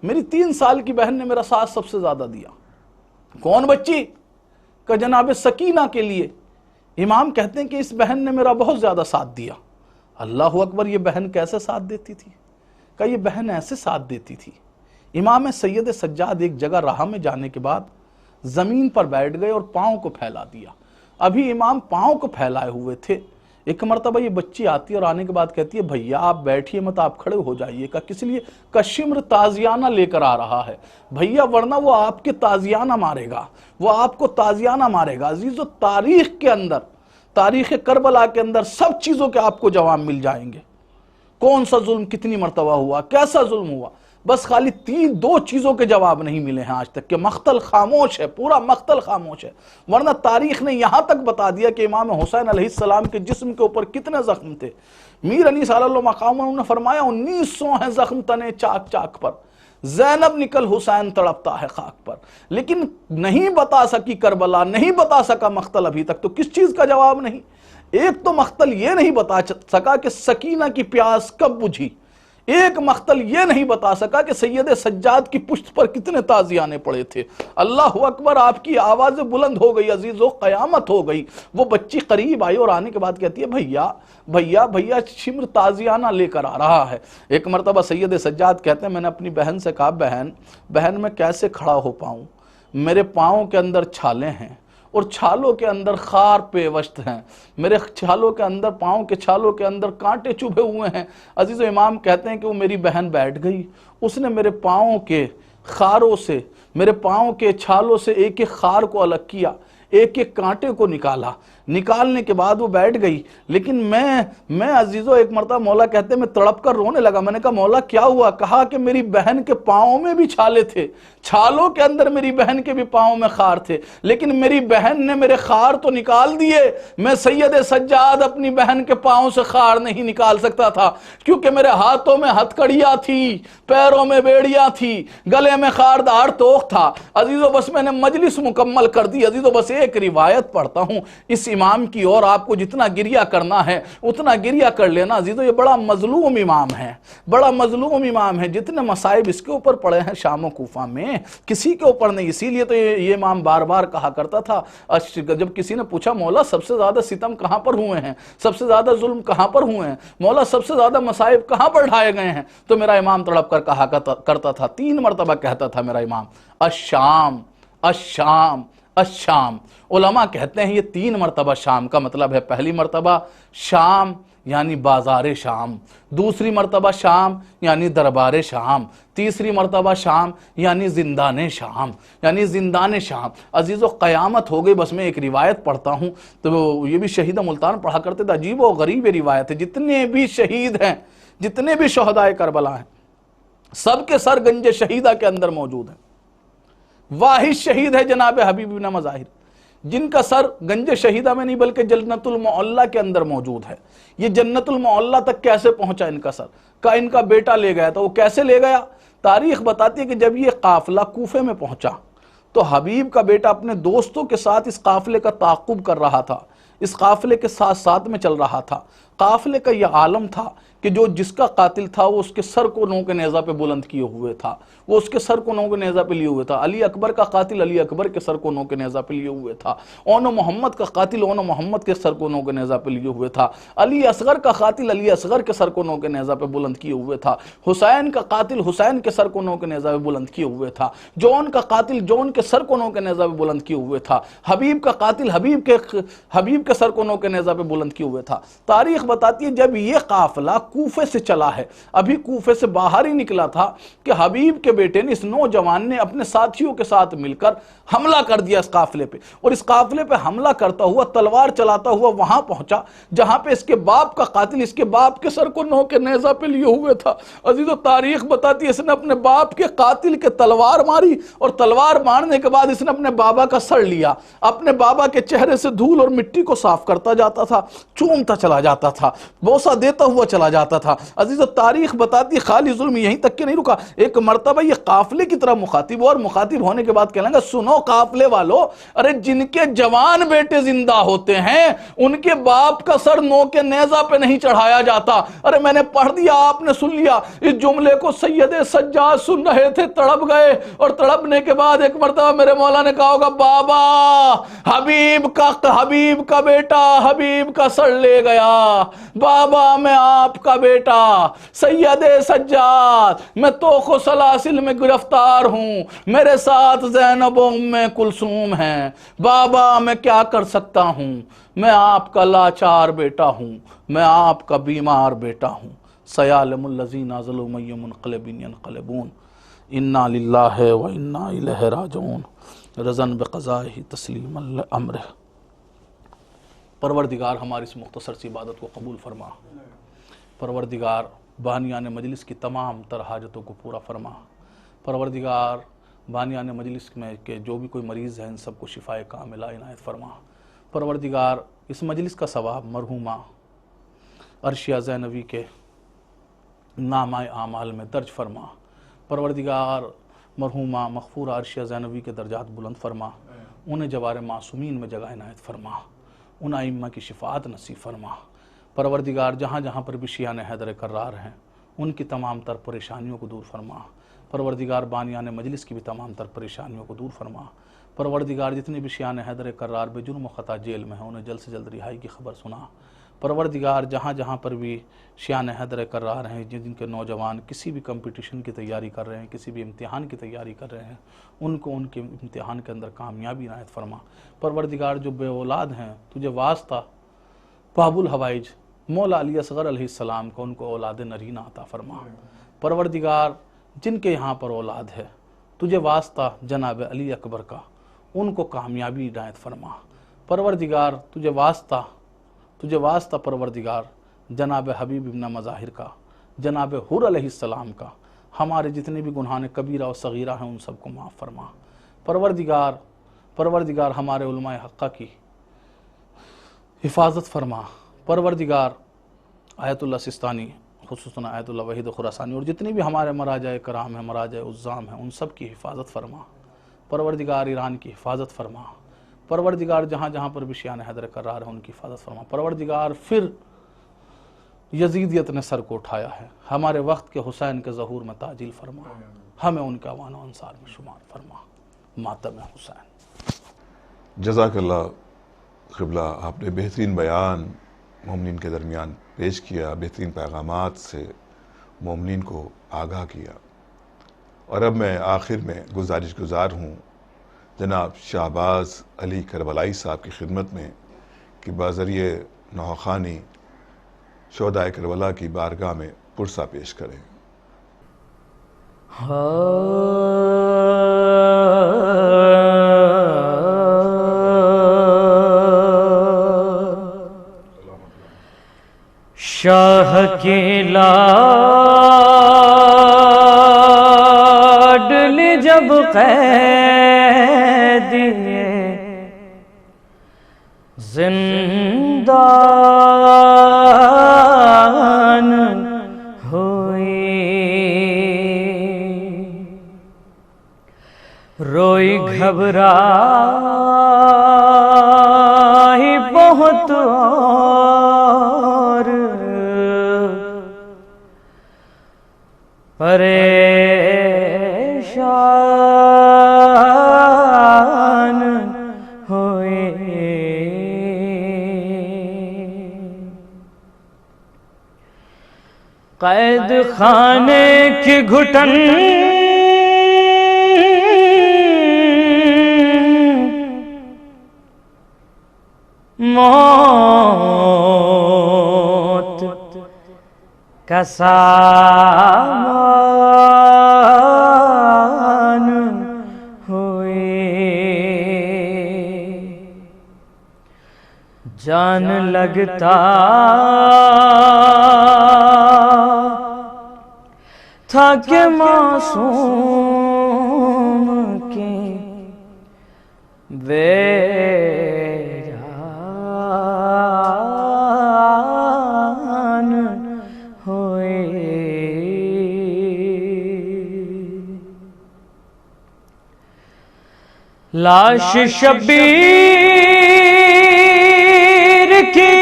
Speaker 5: میری 3 سال کی بہن نے میرا ساتھ سب سے زیادہ دیا۔ کون بچی؟ کہ جناب سکینہ کے لیے امام کہتے ہیں کہ اس بہن نے میرا بہت زیادہ ساتھ دیا۔ اللہ اکبر، یہ بہن کیسے ساتھ دیتی تھی؟ کہ یہ بہن ایسے ساتھ دیتی تھی۔ امام سید سجاد ایک جگہ راہ میں جانے کے بعد زمین پر بیٹھ گئے اور پاؤں کو پھیلا دیا۔ ابھی امام پاؤں کو پھیلائے ہوئے تھے، ایک مرتبہ یہ بچی آتی ہے اور آنے کے بعد کہتی ہے، بھیا آپ بیٹھیے مت، آپ کھڑے ہو جائیے گا، کس لیے؟ کہ شمر تازیانہ لے کر آ رہا ہے بھیا، ورنہ وہ آپ کے تازیانہ مارے گا، وہ آپ کو تازیانہ مارے گا۔ عزیزو، تاریخ کے اندر، تاریخ کربلا کے اندر سب چیزوں کے آپ کو جواب مل جائیں گے۔ کون سا ظلم کتنی مرتبہ ہوا، کیسا ظلم ہوا، بس خالی 2 چیزوں کے جواب نہیں ملے ہیں آج تک، کہ مقتل خاموش ہے، پورا مقتل خاموش ہے، ورنہ تاریخ نے یہاں تک بتا دیا کہ امام حسین علیہ السلام کے جسم کے اوپر کتنے زخم تھے۔ میر علی صلی اللہ مقام انہوں نے فرمایا 1900 ہیں زخم تنے چاک چاک پر، زینب نکل حسین تڑپتا ہے خاک پر، لیکن نہیں بتا سکی کربلا، نہیں بتا سکا مقتل ابھی تک، تو کس چیز کا جواب نہیں؟ ایک تو مقتل یہ نہیں بتا سکا کہ سکینہ کی پیاس کب بجھی، ایک مقتل یہ نہیں بتا سکا کہ سید سجاد کی پشت پر کتنے تازیانے پڑے تھے۔ اللہ اکبر، آپ کی آواز بلند ہو گئی عزیزو، قیامت ہو گئی۔ وہ بچی قریب آئی اور آنے کے بعد کہتی ہے، بھیا شمر تازیانہ لے کر آ رہا ہے۔ ایک مرتبہ سید سجاد کہتے ہیں، میں نے اپنی بہن سے کہا، بہن میں کیسے کھڑا ہو پاؤں، میرے پاؤں کے اندر چھالے ہیں اور چھالوں کے اندر خار پیوست ہیں، میرے چھالوں کے اندر، پاؤں کے چھالوں کے اندر کانٹے چبھے ہوئے ہیں۔ عزیز و امام کہتے ہیں کہ وہ میری بہن بیٹھ گئی، اس نے میرے پاؤں کے خاروں سے، میرے پاؤں کے چھالوں سے ایک ایک خار کو الگ کیا، ایک ایک کانٹے کو نکالنے کے بعد وہ بیٹھ گئی۔ لیکن میں عزیزو، ایک مرتبہ مولا کہتے ہیں میں تڑپ کر رونے لگا۔ میں نے کہا مولا کیا ہوا؟ کہا کہ میری بہن کے پاؤں میں بھی چھالے تھے، چھالوں کے اندر میری بہن کے بھی پاؤں میں خار تھے، لیکن میری بہن نے میرے خار تو نکال دیے، میں سید سجاد اپنی بہن کے پاؤں سے خار نہیں نکال سکتا تھا، کیونکہ میرے ہاتھوں میں ہتھکڑیاں تھی، پیروں میں بیڑیاں تھی، گلے میں خاردار توق تھا۔ عزیزو، بس میں نے مجلس مکمل کر دی۔ عزیزو، بس ایک روایت پڑھتا ہوں اس امام کی، اور آپ کو جتنا گریہ کرنا ہے اتنا گریہ کر لینا عزیزو۔ یہ بڑا مظلوم امام ہے، بڑا مظلوم امام ہے، جتنے مصائب اس کے اوپر پڑے ہیں شام و کوفہ میں کسی کے اوپر نہیں۔ اسی لیے تو یہ امام بار بار کہا کرتا تھا، جب کسی نے پوچھا مولا سب سے زیادہ ستم کہاں پر ہوئے ہیں، سب سے زیادہ ظلم کہاں پر ہوئے ہیں، مولا سب سے زیادہ مصائب کہاں پر ڈھائے گئے ہیں، تو میرا امام تڑپ کر کہا کرتا تھا، 3 مرتبہ کہتا تھا میرا امام، الشام الشام الشام۔ علماء کہتے ہیں یہ 3 مرتبہ شام کا مطلب ہے، پہلی مرتبہ شام یعنی بازار شام، دوسری مرتبہ شام یعنی دربار شام، تیسری مرتبہ شام یعنی زندان شام، یعنی زندان شام۔ عزیزو قیامت ہو گئی، بس میں ایک روایت پڑھتا ہوں، تو یہ بھی شہید ملتان پڑھا کرتے تھے، عجیب و غریب روایت ہے۔ جتنے بھی شہید ہیں، جتنے بھی شہدائے کربلا ہیں، سب کے سر گنج شہیدہ کے اندر موجود ہیں۔ واحد شہید ہے جناب حبیب بن مظاہر، جن کا سر گنج شہیدہ میں نہیں بلکہ جنت المعلا کے اندر موجود ہے۔ یہ جنت المعلا تک کیسے پہنچا ان کا سر؟ ان کا بیٹا لے گیا تھا۔ وہ کیسے لے گیا؟ تاریخ بتاتی ہے کہ جب یہ قافلہ کوفے میں پہنچا تو حبیب کا بیٹا اپنے دوستوں کے ساتھ اس قافلے کا تعاقب کر رہا تھا، اس قافلے کے ساتھ ساتھ میں چل رہا تھا۔ قافلے کا یہ عالم تھا کہ جس کا قاتل تھا وہ اس کے سر کو نو کے نیزہ پہ بلند کیے ہوئے تھا، وہ اس کے سر کو نو کے نیزہ پہ لیے ہوئے تھا۔ علی اکبر کا قاتل علی اکبر کے سر کو نو کے نیزہ پہ لیے ہوئے تھا۔ اون محمد کا قاتل اون محمد کے سر کو نو کے نیزہ پہ لیے ہوئے تھا۔ علی اصغر کا قاتل علی اصغر کے سر کو نو کے نیزہ پہ بلند کیے ہوئے تھا۔ حسین کا قاتل حسین کے سر کو نو کے نیزہ پہ بلند کیے ہوئے تھا۔ جون کا قاتل جون کے سر کو نو کے نیزہ پہ بلند کیے ہوئے تھا۔ حبیب کا قاتل حبیب کے سر کو نو کے نیزہ پہ بلند کیے ہوئے تھا۔ تاریخ بتاتی ہے جب یہ قافلہ کوفے سے چلا ہے، ابھی کوفے سے باہر ہی نکلا تھا کہ حبیب کے بیٹے نے، اس نوجوان نے اپنے ساتھیوں کے ساتھ مل کر حملہ کر دیا اس قافلے پہ، اور اس قافلے پہ حملہ کرتا ہوا تلوار چلاتا ہوا وہاں پہنچا جہاں پہ اس کے باپ کا قاتل اس کے باپ کے سر کو نو کے نیزہ پہ لیے ہوئے تھا۔ عزیزو تاریخ بتاتی ہے اس نے اپنے باپ کے قاتل کے تلوار ماری، اور تلوار مارنے کے بعد اس نے اپنے بابا کا سر لیا، اپنے بابا کے چہرے سے دھول اور مٹی کو صاف کرتا جاتا تھا، چومتا چلا جاتا تھا، بوسہ دیتا ہوا چلا جاتا تھا۔ عزیزو تاریخ بتاتی خالی ظلم یہیں تک کہ نہیں رکا، ایک مرتبہ یہ قافلے کی طرح مخاطب ہوا، اور مخاطب ہونے کے بعد کہنے لگا سنو قافلے والو، ارے جن کے جوان بیٹے زندہ ہوتے ہیں ان کے باپ کا سر نو کے نیزہ پہ نہیں چڑھایا جاتا۔ ارے میں نے پڑھ دیا، آپ نے سن لیا۔ اس جملے کو سید سجاد سن رہے تھے، تڑپ گئے، اور تڑپنے کے بعد ایک مرتبہ میرے مولا نے کہا ہوگا بابا حبیب کا بیٹا حبیب کا سر لے گیا، بابا میں آپ کا بیٹا سید سجاد، میں توخ و سلاسل میں گرفتار ہوں، میرے ساتھ زینب و ام کلثوم ہیں، بابا میں کیا کر سکتا ہوں، میں آپ کا لاچار بیٹا ہوں، میں آپ کا بیمار بیٹا ہوں۔ سیعلم الذین ظلموا من منقلب ینقلبون، انا للہ و انا الیہ راجعون، رضا بقضائہ تسلیم الامر۔ پروردگار ہماری اس مختصر سی عبادت کو قبول فرما، پروردگار بانیان مجلس کی تمام تر حاجتوں کو پورا فرما، پروردگار بانیان مجلس میں کہ جو بھی کوئی مریض ہے ان سب کو شفاء کاملہ عنایت فرما، پروردگار اس مجلس کا ثواب مرحومہ عرشیہ زینبی کے نامہ اعمال میں درج فرما، پروردگار مرحومہ مغفورہ عرشیہ زینبی کے درجات بلند فرما، انہیں جوار معصومین میں جگہ عنایت فرما، ان ائمہ کی شفاعت نصیب فرما، پروردگار جہاں جہاں پر بھی شیعان حیدر کرار ہیں ان کی تمام تر پریشانیوں کو دور فرما، پروردگار بانیان مجلس کی بھی تمام تر پریشانیوں کو دور فرما، پروردگار جتنے بھی شیعان حیدر کرار بے جرم و خطا جیل میں ہیں انہیں جلد سے جلد رہائی کی خبر سنا، پروردگار جہاں جہاں پر بھی شیعان حیدر کرار ہیں جن کے نوجوان کسی بھی کمپٹیشن کی تیاری کر رہے ہیں، کسی بھی امتحان کی تیاری کر رہے ہیں، ان کو ان کے امتحان کے اندر کامیابی عنایت فرما، پروردگار جو بے اولاد ہیں تجھے واسطہ باب الحوائج مولا علی اصغر علیہ السلام کو ان کو اولاد نرینہ عطا فرما، پروردگار جن کے یہاں پر اولاد ہے تجھے واسطہ جناب علی اکبر کا ان کو کامیابی عنایت فرما، پروردگار تجھے واسطہ پروردگار جناب حبیب ابن مظاہر کا، جناب حر علیہ السلام کا، ہمارے جتنے بھی گناہ کبیرہ و صغیرہ ہیں ان سب کو معاف فرما، پروردگار ہمارے علماء حقہ کی حفاظت فرما، پروردگار آیت اللہ سستانی خصوصاً آیت اللہ وحید خراسانی اور جتنی بھی ہمارے مراجع کرام ہیں، مراجع عظام ہیں، ان سب کی حفاظت فرما، پروردگار ایران کی حفاظت فرما، پروردگار جہاں جہاں پر بھی شیعان حیدر کرار ہے ان کی حفاظت فرما۔ پروردگار پھر یزیدیت نے سر کو اٹھایا ہے، ہمارے وقت کے حسین کے ظہور میں تعجیل فرما، ہمیں ان کے اعوان و انصار میں شمار فرما۔ ماتم حسین۔
Speaker 2: جزاک اللہ قبلہ، آپ نے بہترین بیان مومنین کے درمیان پیش کیا، بہترین پیغامات سے مومنین کو آگاہ کیا۔ اور اب میں آخر میں گزارش گزار ہوں جناب شہباز علی کربلائی صاحب کی خدمت میں کہ بذریعہ نوحہ شہدائے کربلا کی بارگاہ میں پرسہ پیش کریں۔
Speaker 6: شاہ کے لاڈلی جب قیدی زندان ہوئی، روئی گھبرائی بہت اور پریشان ہوئے، قید خانے کی گھٹن موت کا سامان ہوئے، جان لگتا تھا کہ معصوم کی ویران ہوئے، لاش شبیر کی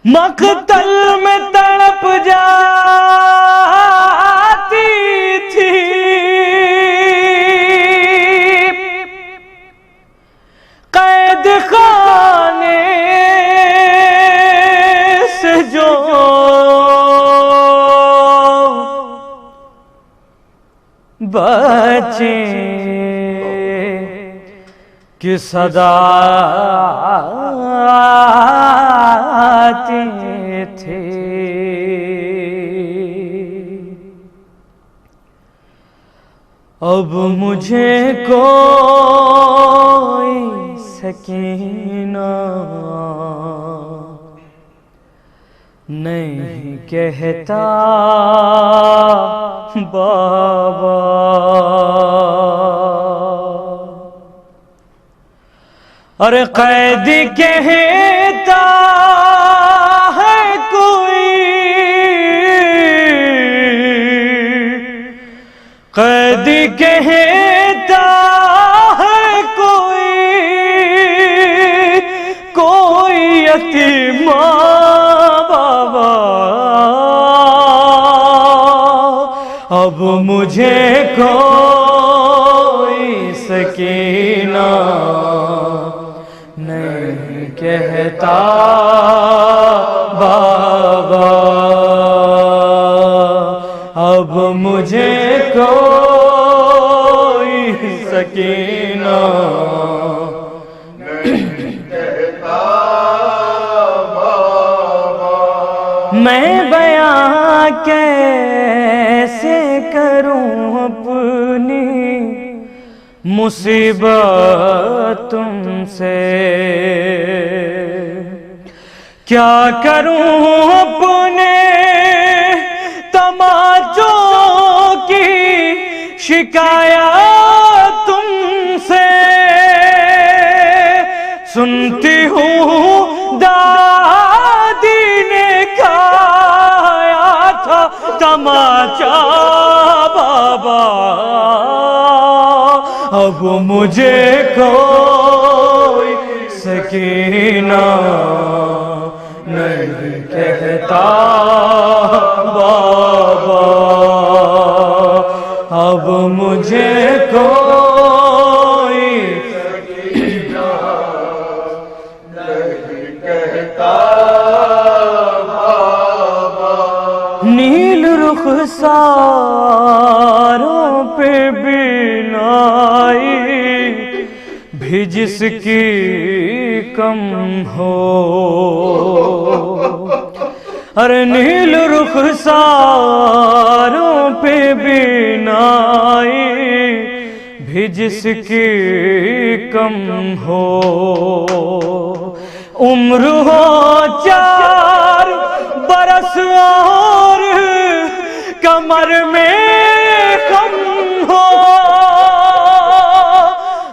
Speaker 6: مقتل میں تڑپ جاتی تھی، قید خانے سے جو بچے کی صدا آتی تھی، اب مجھے کوئی سکینہ نہیں کہتا بابا، اور قیدی کہتا ہے کوئی، قیدی کہتا ہے کوئی یتیم بابا، اب مجھے کوئی سکینہ نہیں کہتا بابا، اب مجھے کوئی سکینہ نہیں کہتا بابا، میں بیان کیسے کروں اپنی مصیبت تم سے، کیا کروں اپنے تماچوں کی شکایت تم سے، سنتی ہوں دادی نے کھایا تھا تماچا بابا اب مجھے کوئی سکینہ نہیں کہتا بابا اب مجھے کوئی سکینہ نہیں کہتا بابا نیل رخساروں پہ بینائی بھی جس کی کم ہو ارے نیل رخساروں پہ بینائی بھی جس کی کم ہو عمر ہو 4 برس اور کمر میں غم ہو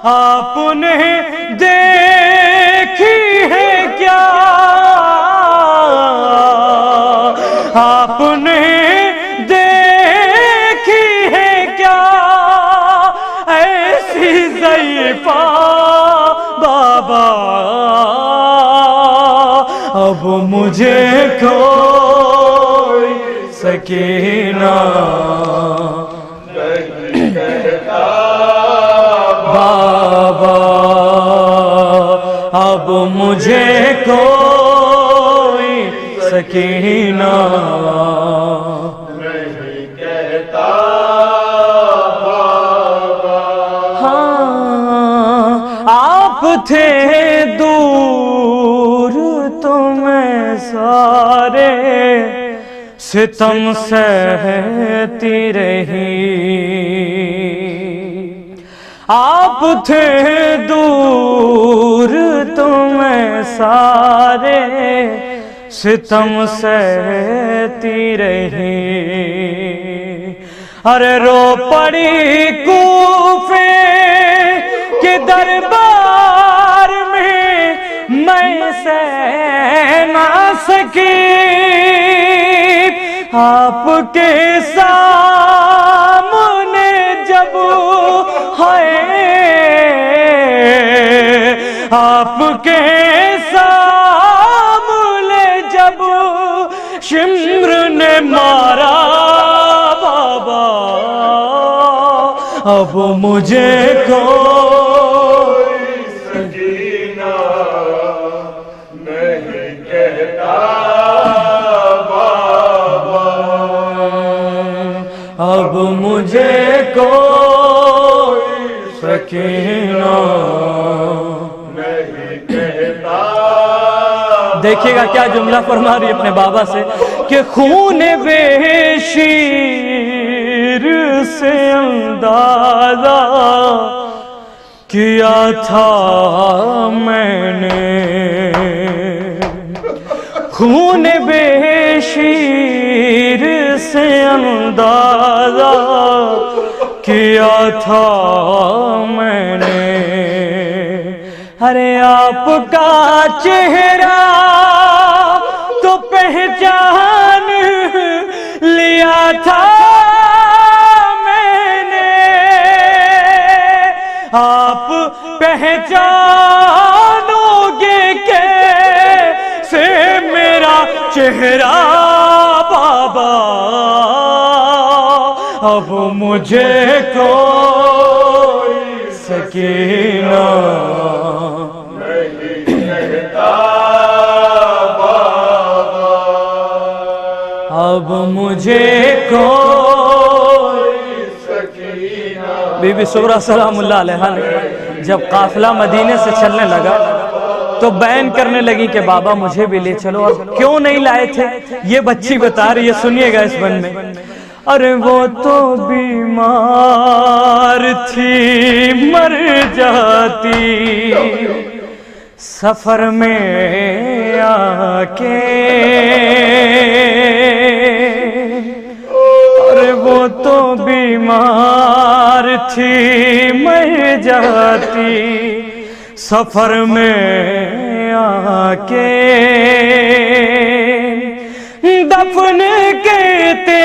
Speaker 6: آپ نے دیکھی ہے کیا آپ نے دیکھی ہے کیا ایسی ضعیفہ بابا اب مجھے کوئی سکینہ نہیں کہتا بابا اب مجھے کوئی سکینہ نہیں کہتا بابا ہاں آپ تھے دور تو میں سارے ستم سہتی رہی آپ تھے دور تو میں سارے ستم سہتی رہی ارے رو پڑی کوفے کے دربار میں میں سہ نہ سکی آپ کے سامنے جب ہے آپ کے سامنے جب شمر نے مارا بابا اب مجھے کوئی سکینہ نہیں کہتا بابا اب مجھے کوئی سکینہ نہیں کہتا دیکھیے گا کیا جملہ فرما رہی اپنے بابا سے کہ خون بے شیر سے اندازہ کیا تھا میں نے خون بے شیر سے اندازہ کیا تھا میں نے ارے آپ کا چہرہ تو پہچان لیا تھا میں نے آپ پہچانو گے کیسے میرا چہرہ بابا اب مجھے کوئی سکینہ نہیں کہتا بابا اب مجھے کوئی سکینہ بی بی سغرا سلام اللہ علیہ جب قافلہ مدینے سے چلنے لگا تو بیان کرنے لگی کہ بابا مجھے بھی لے چلو اور کیوں نہیں لائے تھے یہ بچی بتا رہی ہے سنیے گا اس بن میں ارے وہ تو بیمار تھی مر جاتی سفر میں آ کے ارے وہ تو بیمار تھی مر جاتی سفر میں آ کے دفن کہتے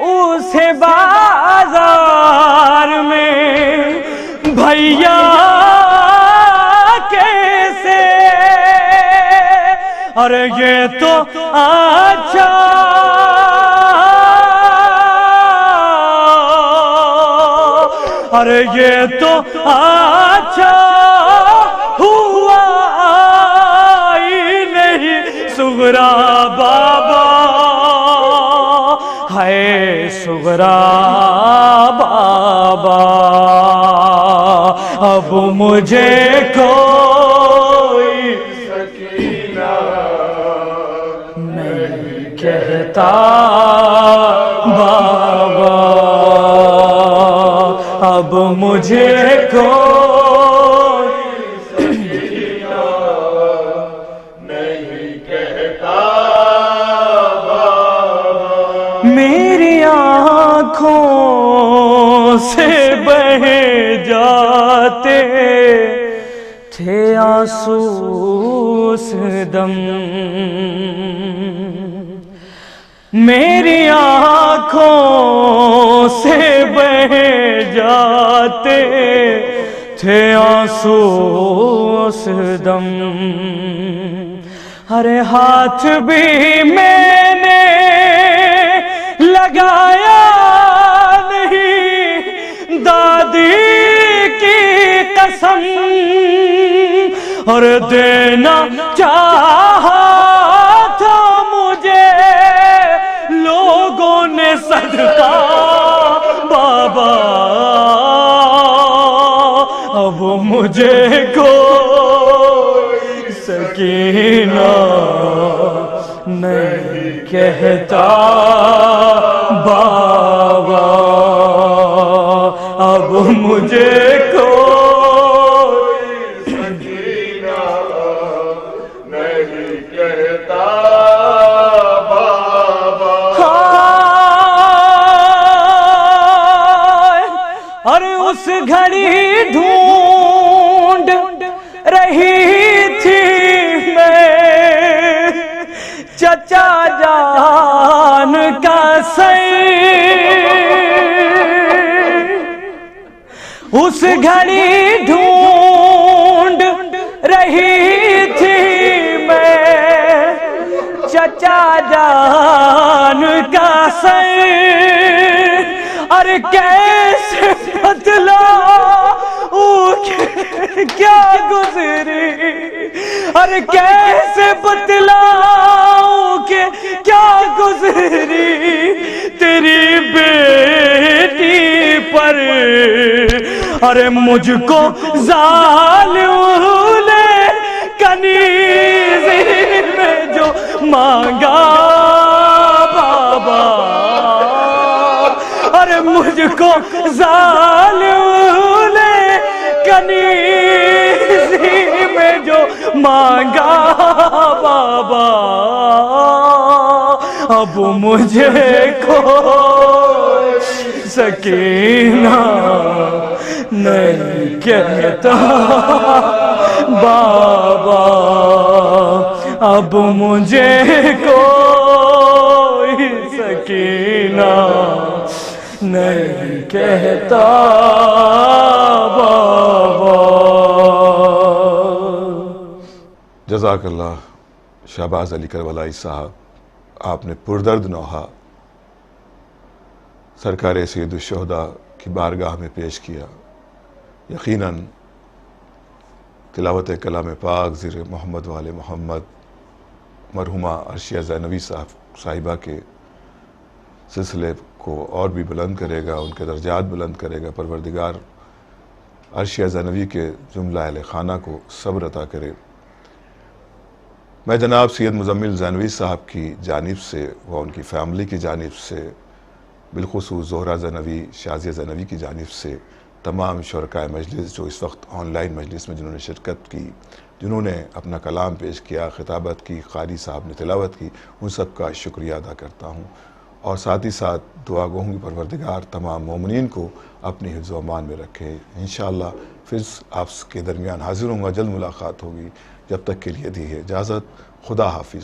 Speaker 6: اس سے بازار میں بھیا کیسے، ارے یہ تو اچھا ارے یہ تو اچھا ہوا ہی نہیں سغرا بابا، ہے سغرا بابا، اب مجھے کوئی سکینہ نہیں کہتا بابا، اب مجھے کوئی سکینہ نہیں کہتا بابا، میری آنکھوں سے بہے جاتے تھے آنسو اس دم، میری آنکھوں سے بہے جاتے تھے آنسو اس دم، ارے ہاتھ بھی میں نے لگایا نہیں دادی کی قسم، اور دینا چاہا تھا مجھے لوگوں نے صدقہ بابا، اب مجھے کوئی سکینہ نہیں کہتا بابا، اب مجھے کوئی سکینہ نہیں کہتا بابا، اور اس گھڑی ڈھونڈ رہی تھی میں چچا جان کا اس گھڑی ڈھونڈ رہی تھی میں چچا جان کا ارے کیسے بتلاؤں کیا گزری، ارے کیسے بتلاؤں کہ کیا گزری تیری بیٹی پر، ارے مجھ کو ظالم نے کنیزی میں جو مانگا بابا، ارے مجھ کو ظالم نے کنیزی میں جو مانگا بابا، اب مجھے کوئی سکینہ نہیں کہتا بابا، اب مجھے کوئی سکینہ نہیں کہتا بابا۔
Speaker 2: جزاک اللہ شہباز علی کربلائی صاحب، آپ نے پردرد نوحہ سرکار سید الشہداء کی بارگاہ میں پیش کیا۔ یقیناً تلاوت کلام پاک زیر محمد وآل محمد مرحومہ عرشیہ زینبی صاحبہ کے سلسلے کو اور بھی بلند کرے گا، ان کے درجات بلند کرے گا۔ پروردگار عرشیہ زینبی کے جملہ اہل خانہ کو صبر عطا کرے۔ میں جناب سید مزمل زینوی صاحب کی جانب سے و ان کی فیملی کی جانب سے، بالخصوص زہرہ زینوی، شازیہ زینوی کی جانب سے، تمام شرکائے مجلس جو اس وقت آن لائن مجلس میں جنہوں نے شرکت کی، جنہوں نے اپنا کلام پیش کیا، خطابت کی، قاری صاحب نے تلاوت کی، ان سب کا شکریہ ادا کرتا ہوں، اور ساتھ ہی ساتھ دعا گو ہوں کہ پروردگار تمام مومنین کو اپنی حفظ و امان میں رکھے۔ انشاءاللہ پھر آپ کے درمیان حاضر ہوں گا، جلد ملاقات ہوگی۔ جب تک کے لیے دی ہے اجازت، خدا حافظ۔